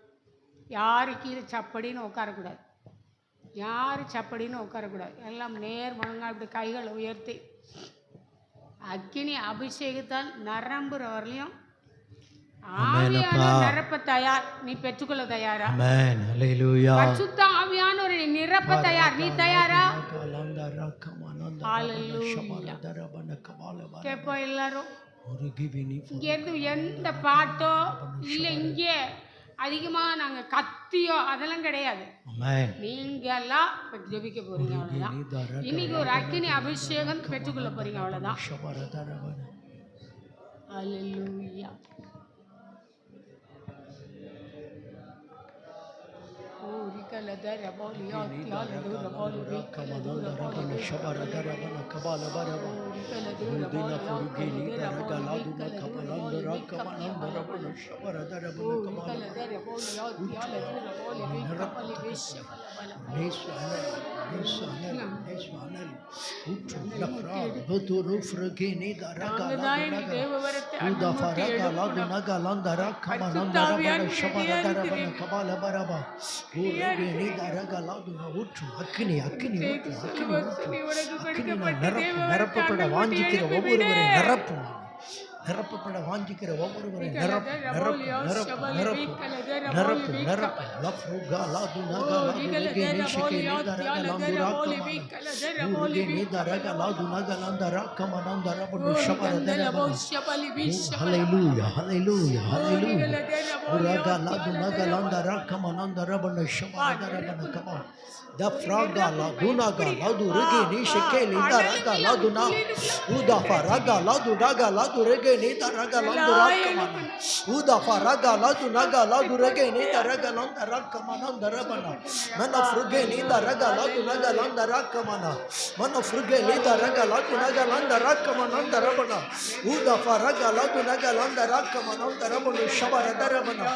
யாரு கீழே சப்படின்னு உட்காரக்கூடாது. யார் சப்படின்னு உட்காரக்கூடாது. எல்லாம் நேர் முழங்கால் இப்படி கைகளை உயர்த்தி அக்கினி அபிஷேகத்தால் நிரம்புற வரலையும் ஆவியான நிரப்ப தயார். நீ பெற்றுக்கொள்ள தயாரா? பரிசுத்த ஆவியானவரை நிரப்ப தயார். நீ தயாரா? கேட்போம் எல்லாரும். இங்கேருந்து எந்த பாட்டோ இல்லை இங்கே அதிகமாக நாங்கள் கத்தியோ அதெல்லாம் கிடையாது. நீங்கெல்லாம் ஜெபிக்க போறீங்க, அவ்வளோதான். இன்னைக்கு ஒரு அக்கினி அபிஷேகம் பெற்றுக்கொள்ள போறீங்க, அவ்வளோதான். ஹல்லேலூயா. அக்கினி அக்கினி நிரப்பப்பட வாஞ்சிக்கிற ஒவ்வொருவரை நிரப்பும், நிரப்பப்பட வாஞ்சிக்கிற ஒவ்வொருவரை நிரப்பு நிரப்பு நிரப்பு நிரப்பு நிரப்பு நிரப்பு லஃப்ருகா லாதுனகா லாதுனகே நிஷகே நிதரக லாந்துராக்கமா ஊருகே நிதரக லாதுனகா லாந்தராக்கமா லாந்தரபனு ஷபரதரபனு. ஹல்லேலூயா ஹல்லேலூயா ஹல்லேலூயா. ஊரகா லாதுனகா லாந்தராக்கமா லாந்தரபனு ஷபரதரபனு comma dafraga la dunaga la durege ni shekeli daraga la duna uda faraga la dunaga la durege ni daraga la duraka mana uda faraga la dunaga la durege ni daraga la daraka mana darabana mana fruge ni daraga la dunaga la daraka mana mana fruge ni daraga la dunaga la daraka mana darabana uda faraga la dunaga la daraka mana darabana shabara darabana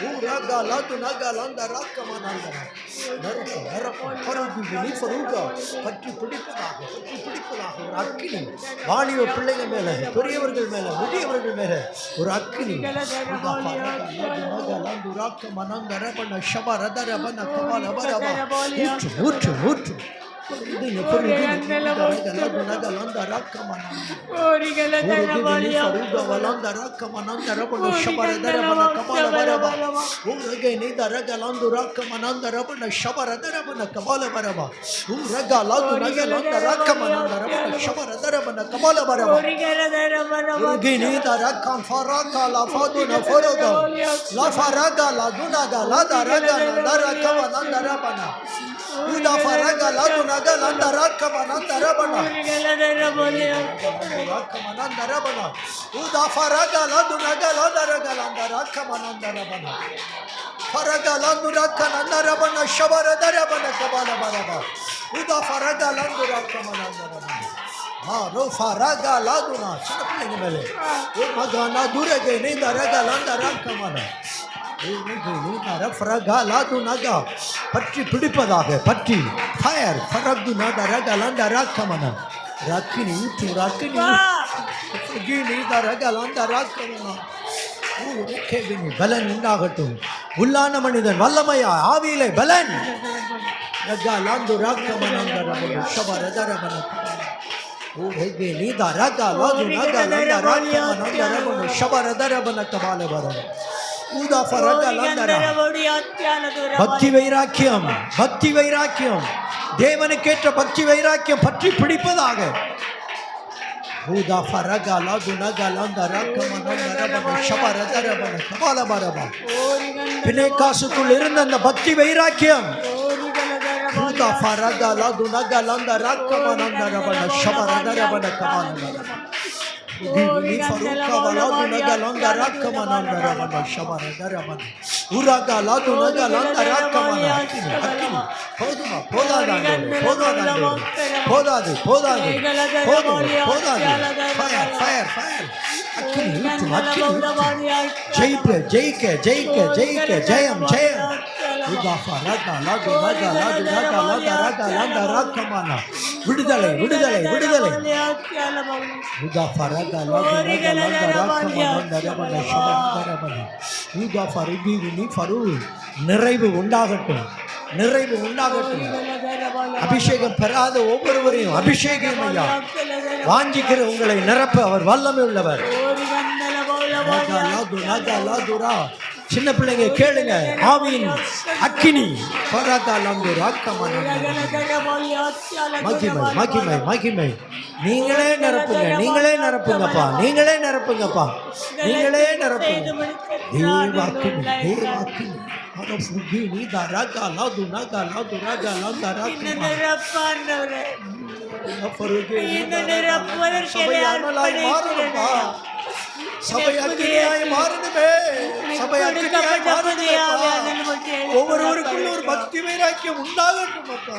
uraga la dunaga la daraka mana darabana பற்றி பிடிப்பதாக ஒரு அக்கினி வாலிப பிள்ளைகள் மேல, பெரியவர்கள் மேல, முதியவர்கள் மேல ஒரு அக்கினி. ஊற்று ஊற்று ஊற்று Uda faraga la dunaga landa rakka mananda rabana. Uda faraga la dunaga landa raga landa rakka mananda rabana. Faraga landu rakka nanda rabana shabara darabana kabala baraba. Uda faraga landu rakka mananda rabana. रो फरागा लादुना चिन्नपिल्लैंग मेले ओ मगाना दूरगे नी दरगा लंदा रकमना फरगा लादुनागा பற்றி பிடிப்பதாக பற்றி fire ஃபரகுனா தரகலந்த ரக்கமன ரக்கினி ஊற்று ரக்கினி Guinea தரகலந்த ரக்கமன ஊருக்கேவினி பலன் உண்டாகட்டும். உள்ளான மனிதன் வல்லமையா ஆவியிலே பலன் ரகலந்து ரக்கமனந்த ரபன ஷபரதரபன ஊருகே நீ தரகலதுனாக லந்த ரக்கமனந்த ரபன ஷபரதரபன கபாலபர ஊதா ஃபரக லந்தரா. பக்தி வைராக்கியம், பக்தி வைராக்கியம், தேவனுக்கேற்ற பக்தி வைராக்கியம் பற்றி பிடிப்பதாக. ஊதா ஃபரக லதுனாக லந்தரா கமனந்தரபன ஷபரதரபன கபாலபரபா. பிணைக்காசுக்குள் இருந்த அந்த பக்தி வைராக்கியம் ஊதா ஃபரக லதுனாக லந்தரா கமனந்தரபன ஷபரதரபன கபாலபரபா. Gini faruka waladu nagalanda rakamana rabana shabara darabana uraga ladu nagalanda rakamana akini poduma podade fire akini jayike jayam uda faraga ladu nagalanda rakamana vidudale uda faraga நிறைவு உண்டாகட்டும், நிறைவு உண்டாகட்டும். அபிஷேகம் பெறாத ஒவ்வொருவரையும் அபிஷேகம் ஐயா வாஞ்சிக்கிற உங்களை நிரப்ப அவர் வல்லமை உள்ளவர். சின்ன பிள்ளைங்க கேளுங்க, ஆவியின் அக்கினி மகிமை மகிமை மகிமை. நீங்களே நிரப்புங்க, நீங்களே நிரப்புங்கப்பா, நீங்களே நிரப்புங்கப்பா, நீங்களே நிரப்புங்க. தேவாக்கினி தேவாக்கினி நீ தரகா லாதுனா கலா துரகா லாந்தரா சபை அக்கினியாய் மாறணுமே. சபை அக்கினியாய் மாறணுமேப்பா. ஒவ்வொருவருக்குள்ள ஒரு பக்தி வைராக்கியம் உண்டாகட்டும் அப்பா.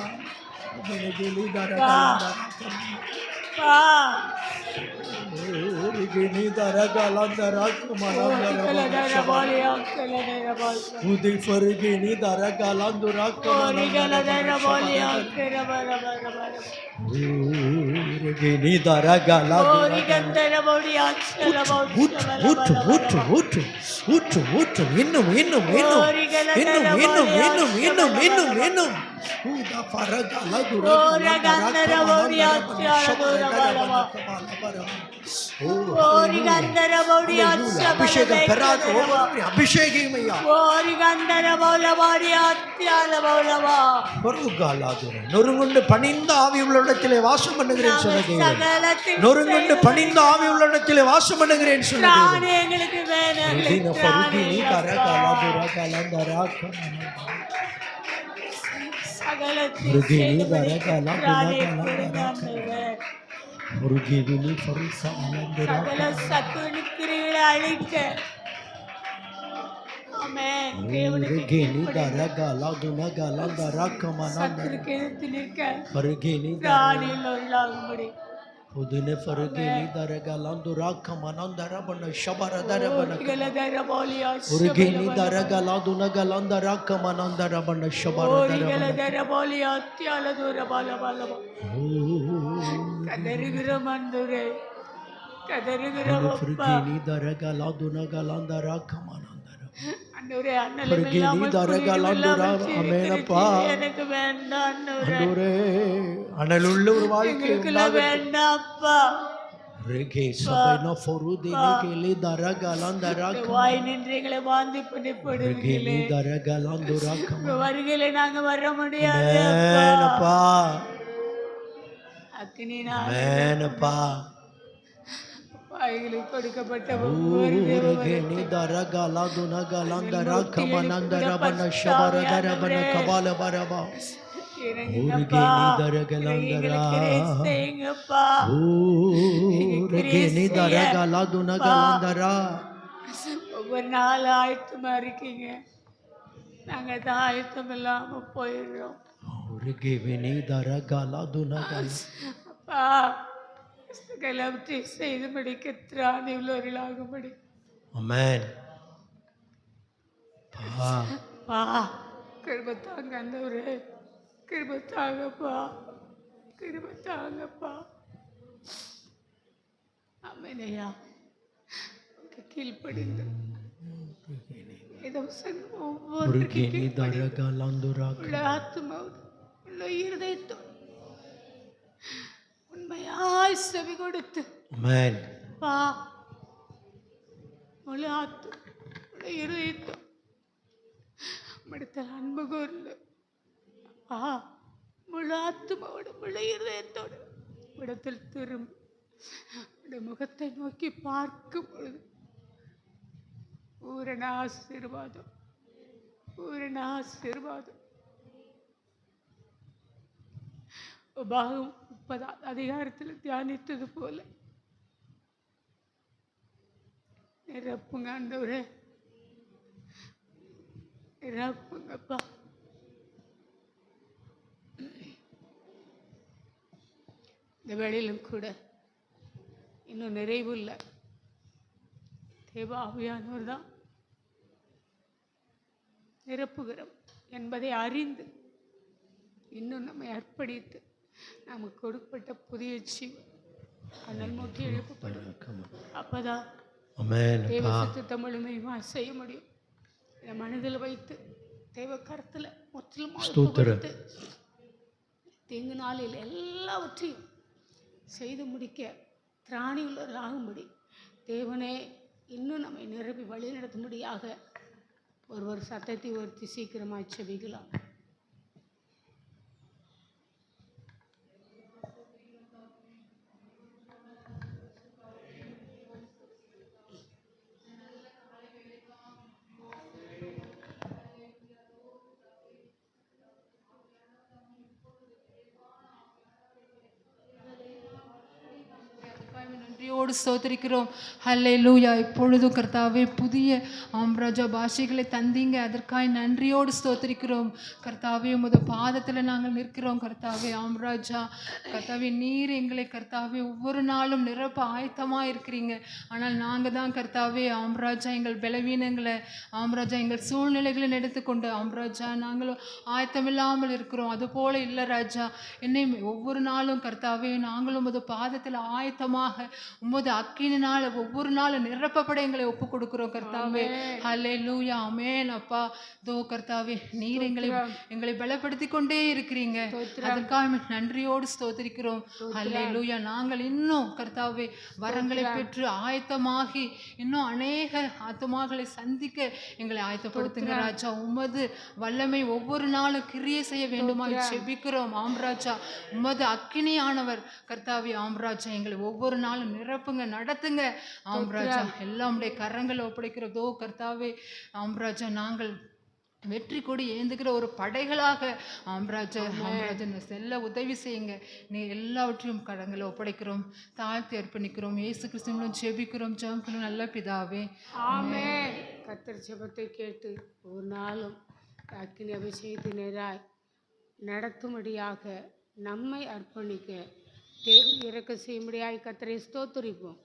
இன்னும் இன்னும் இன்னும் இன்னும் இன்னும் இன்னும் இன்னும் இன்னும் இன்னும் அபிஷேகம் பெறாத ஒவ்வொருவரையும் அபிஷேகம் ஐயா. நொறுங்குண்டு பணிந்த ஆவி உள்ளிடத்திலே வாசம் பண்ணுகிறேன் சொன்னது. நொறுங்குண்டு பணிந்த ஆவி உள்ளிடத்திலே வாசம் பண்ணுகிறேன் சொன்னது. Udine fargeni daragalandu rakamanandara bana shabaradara bana urgeni daragaladuna galanda rakamanandara bana shabaradara bana urgeni daragaladuna galanda rakamanandara urgeni daragalandura amenappa எனக்கு வேண்டாம் ஆண்டவரே. அனலுள்ள ஒரு வாழ்க்கை வேண்டாம்ப்பா. ரெகே சபைனா ஃபொருதினே கேலி தரகலந்தரா வாய் நின்றீங்களே வாந்தி பண்ணி போடுவீங்களே தரகலந்துரா வருகிறே நாங்க வர முடியாது அப்பா. அக்னினா மேனப்பா வாய்களுக்கு கொடுக்கப்பட்ட ஒவ்வொரு தேவனே தரகலதுன கலந்தரா கமனந்தரா பன ஷபரதர பன கபால பரபா ஒவ்வொரு நாள் ஆயத்தமா இருக்கீங்க. நாங்க தான் ஆயத்தம் இல்லாம போயிடுறோம். அப்பா எல்லாவற்றையும் செய்து முடிக்க திராணி உள்ளவர்களாகும்படி கிருபத்தாங்க ஆண்டவரே. கிருபத்தாங்கப்பா. கிருபத்தாங்கப்பா. ஆமென்யா. கீழ்ப்படிந்து ஒவ்வொரு ஆத்மாவோடு இருதயத்தோடு உண்மையாய் செவி கொடுத்து பா முழு ஆத்து இருதயத்தோடு மடுத்தல் அன்பு கூர்ந்து முழு ஆத்மாவோடு முழு இருதயத்தோடு இடத்தில் திரும்பி முகத்தை நோக்கி பார்க்கும் பொழுது பூரண ஆசீர்வாதம். பூரண ஆசீர்வாதம். உபாகம் 30 அதிகாரத்தில் தியானித்தது போல நிரப்புங்க ஆண்டவரே. நிரப்புங்கப்பா. இந்த வேளையிலும் கூட இன்னும் நிறைவு இல்லை. தேவ ஆவியானவர் தான் நிரப்புகிறோம் என்பதை அறிந்து இன்னும் நம்மை அர்ப்பணித்து நமக்கு கொடுக்கப்பட்ட புதிய ஜீவன் அனல் மூட்டி எழுப்பப்படும். அப்பதான் தேவ சித்தத்தை முழுமையுமா செய்ய முடியும். இதை மனதில் வைத்து தேவ கருத்தில் முற்றிலும் தீங்கு நாளில் எல்லாவற்றையும் செய்து முடிக்க திராணி உள்ளவர்களாகும்படி தேவனே இன்னும் நம்மை நிரப்பி வழி நடத்தும்படியாக ஒருவர் சத்தத்தை உயர்த்தி சீக்கிரமாய் செபிக்கலாம். நன்றியோடு ஸ்தோத்திரிக்கிறோம். ஹல்லேலூயா. இப்பொழுதும் கர்த்தாவே புதிய ராஜா பாஷைகளை தந்தீங்க, அதற்காய் நன்றியோடு ஸ்தோத்திரிக்கிறோம். கர்த்தாவே உமது பாதத்தில் நாங்கள் நிற்கிறோம் கர்த்தாவே. ராஜா கர்த்தாவே நீர் எங்களை கர்த்தாவே ஒவ்வொரு நாளும் நிரப்ப ஆயத்தமாக இருக்கிறீங்க. ஆனால் நாங்கள் தான் கர்த்தாவே ராஜா எங்கள் பலவீனங்களை ராஜா எங்கள் சூழ்நிலைகளை எடுத்துக்கொண்டு ராஜா நாங்களும் ஆயத்தமில்லாமல் இருக்கிறோம். அதுபோல இல்லை ராஜா, என்னை ஒவ்வொரு நாளும் கர்த்தாவே நாங்களும் உமது பாதத்தில் ஆயத்தமாக உமது அக்கினினால் ஒவ்வொரு நாளும் நிரப்பப்பட எங்களை ஒப்பு கொடுக்கிறோம் கர்த்தாவே. ஹல்லேலூயா. ஆமென். அப்பா தோ கர்த்தாவே நீர் எங்களை பலப்படுத்தி கொண்டே இருக்கிறீங்க, அதற்காக நன்றியோடு ஸ்தோத்திரிக்கிறோம். ஹல்லேலூயா. நாங்கள் இன்னும் கர்த்தாவே வரங்களை பெற்று ஆயத்தமாகி இன்னும் அநேக ஆத்துமாக்களை சந்திக்க எங்களை ஆயத்தப்படுத்துங்க ராஜா. உமது வல்லமை ஒவ்வொரு நாளும் கிரியை செய்ய வேண்டுமா செபிக்கிறோம் ராஜா. உமது அக்கினியானவர் கர்த்தாவே ராஜா எங்களை ஒவ்வொரு நாளும் நிரப்புங்க, நடத்துங்க ராஜா. எல்லாம் உடைய கரங்களை ஒப்படைக்கிறதோ கர்த்தாவே ராஜா. நாங்கள் வெற்றி கொடி ஏந்துக்கிற ஒரு படைகளாக ராஜா செல்ல உதவி செய்யுங்க. நீ எல்லாவற்றையும் கடங்களை ஒப்படைக்கிறோம், தாழ்த்தி அர்ப்பணிக்கிறோம். இயேசு கிறிஸ்துவிலும் ஜெபிக்கிறோம் ஜெபங்களும் நல்ல பிதாவே. ஆமென். கர்த்தர் ஜெபத்தை கேட்டு ஒரு நாளும் அக்கினி அபிஷேகத்தினராய் நடத்தும்படியாக நம்மை அர்ப்பணிக்க தேவன் இறக்க செய்யும்படியாய் கர்த்தரை ஸ்தோத்திரிப்போம்.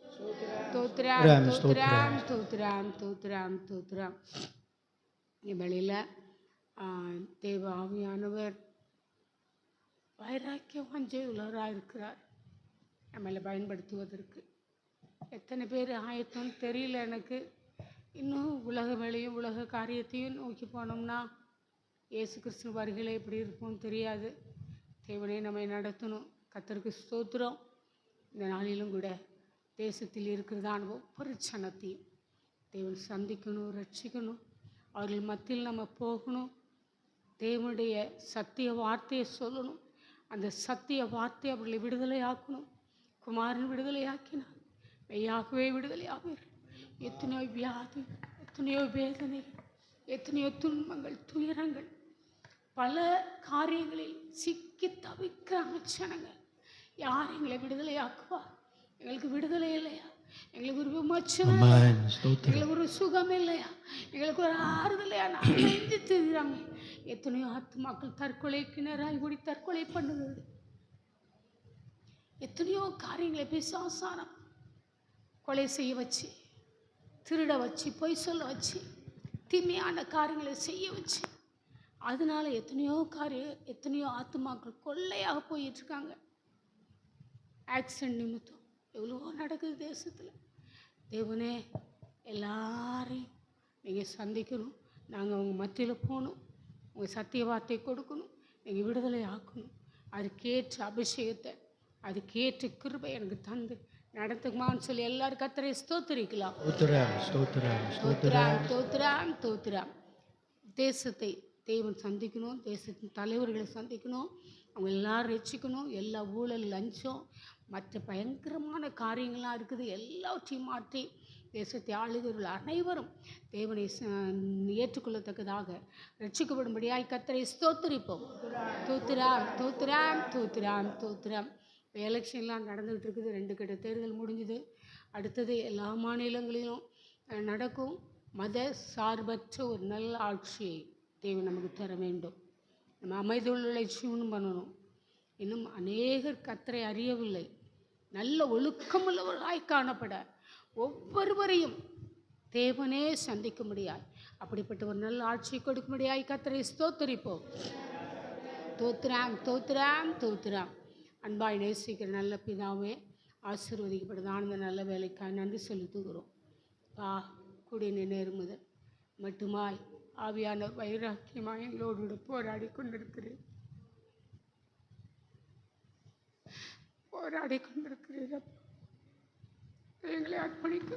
தோத்ராம் தோத்ராம் தோத்ராம் தோத்ராம் தோத்ராம். இவளில் தேவ ஆவியானவர் வைராக்கியம் உள்ளவராக இருக்கிறார் நம்மளை பயன்படுத்துவதற்கு. எத்தனை பேர் ஆயத்தம்னு தெரியல எனக்கு. இன்னும் உலக வேலையும் உலக காரியத்தையும் நோக்கி போனோம்னா இயேசு கிறிஸ்து வருகையில் எப்படி இருக்கும்னு தெரியாது. தேவனே நம்மை நடத்தணும். கர்த்தருக்கு ஸ்தோத்திரம். இந்த நாளிலும் கூட தேசத்தில் இருக்கிறதான ஒவ்வொரு சனத்தையும் தேவன் சந்திக்கணும், ரட்சிக்கணும். அவர்கள் மத்தியில் நம்ம போகணும். தேவனுடைய சத்திய வார்த்தையை சொல்லணும். அந்த சத்திய வார்த்தை அவர்களை விடுதலையாக்கணும். குமாரன் விடுதலையாக்கினார், மெய்யாகவே விடுதலையாவீர்கள். எத்தனையோ வியாதி, எத்தனையோ வேதனை, எத்தனையோ துன்பங்கள், துயரங்கள், பல காரியங்களில் சிக்கி தவிக்கிற அமைச்சனங்கள். யார் எங்களை விடுதலையாக்குவார்? எங்களுக்கு விடுதலை இல்லையா? எங்களுக்கு ஒரு விமோச்சனம், எங்களுக்கு ஒரு சுகம் இல்லையா? எங்களுக்கு ஒரு ஆறுதல் இல்லையா? நான் நெஞ்சு திரிகிறாங்க. எத்தனையோ ஆத்துமாக்கள் தற்கொலை கிணறாய் கூடி தற்கொலை பண்ணுகிறது. எத்தனையோ காரியங்களை பிசாசானம் கொலை செய்ய வச்சு, திருட வச்சு, பொய் சொல்ல வச்சு, தீமையான காரியங்களை செய்ய வச்சு, அதனால எத்தனையோ ஆத்துமாக்கள் கொள்ளையாக போயிட்டுருக்காங்க. ஆக்சிடென்ட் நிமித்தம் எவ்வளவோ நடக்குது தேசத்தில். தேவனே எல்லாரையும் நீங்கள் சந்திக்கணும். நாங்கள் அவங்க மத்தியில் போகணும். உங்கள் சத்திய வார்த்தை கொடுக்கணும். நீங்கள் விடுதலை ஆக்கணும். அதுக்கேற்ற அபிஷேகத்தை, அதுக்கேற்ற கிருபை எனக்கு தந்து நடத்துக்குமான்னு சொல்லி எல்லாரும் கர்த்தரை ஸ்தோத்திரிக்கலாம். தோத்ராம் தோத்ராம். தேசத்தை தேவன் சந்திக்கணும். தேசத்தின் தலைவர்களை சந்திக்கணும். அவங்க எல்லாரும் ரட்சிக்கணும். எல்லா ஊழல், லஞ்சம், மற்ற பயங்கரமான காரியங்கள்லாம் இருக்குது. எல்லாவற்றையும் மாற்றி தேசத்தை ஆளுகிறவர்கள் அனைவரும் தேவனை ஏற்றுக்கொள்ளத்தக்கதாக ரட்சிக்கப்படும்படியாய் கர்த்தரை ஸ்தோத்திரிப்போம். தோத்ராம் தோத்ராம் தோத்ராம் தோத்ராம். இப்போ எலெக்ஷன்லாம் நடந்துகிட்டு இருக்குது. 2 கட்ட தேர்தல் முடிஞ்சுது. அடுத்தது எல்லா மாநிலங்களிலும் நடக்கும். மத சார்பற்ற ஒரு நல்ல ஆட்சியை தேவன் நமக்கு தர வேண்டும். நம்ம அமைதியுள்ள ஜீவனம் பண்ணணும். இன்னும் அநேகர் கர்த்தரை அறியவில்லை. நல்ல ஒழுக்கமுள்ளவர்களாய் காணப்பட ஒவ்வொருவரையும் தேவனே சந்திக்க முடியாது. அப்படிப்பட்ட ஒரு நல்ல ஆட்சியை கொடுக்க முடியாய் கர்த்தரை ஸ்தோத்திரிப்போம். தோத்ராம் தோத்ராம் தோத்ராம். அன்பாய் நேசிக்கிற நல்ல பிதாவே, ஆசீர்வதிக்கப்பட்டதான இந்த நல்ல வேலைக்காக நன்றி செலுத்துகிறோம். கூடிய நேரம் முதல் மட்டுமாய் ஆவியான வைராக்கியமாக எங்களோடு போராடி கொண்டிருக்கிறேன். எங்களை அர்ப்பணிக்க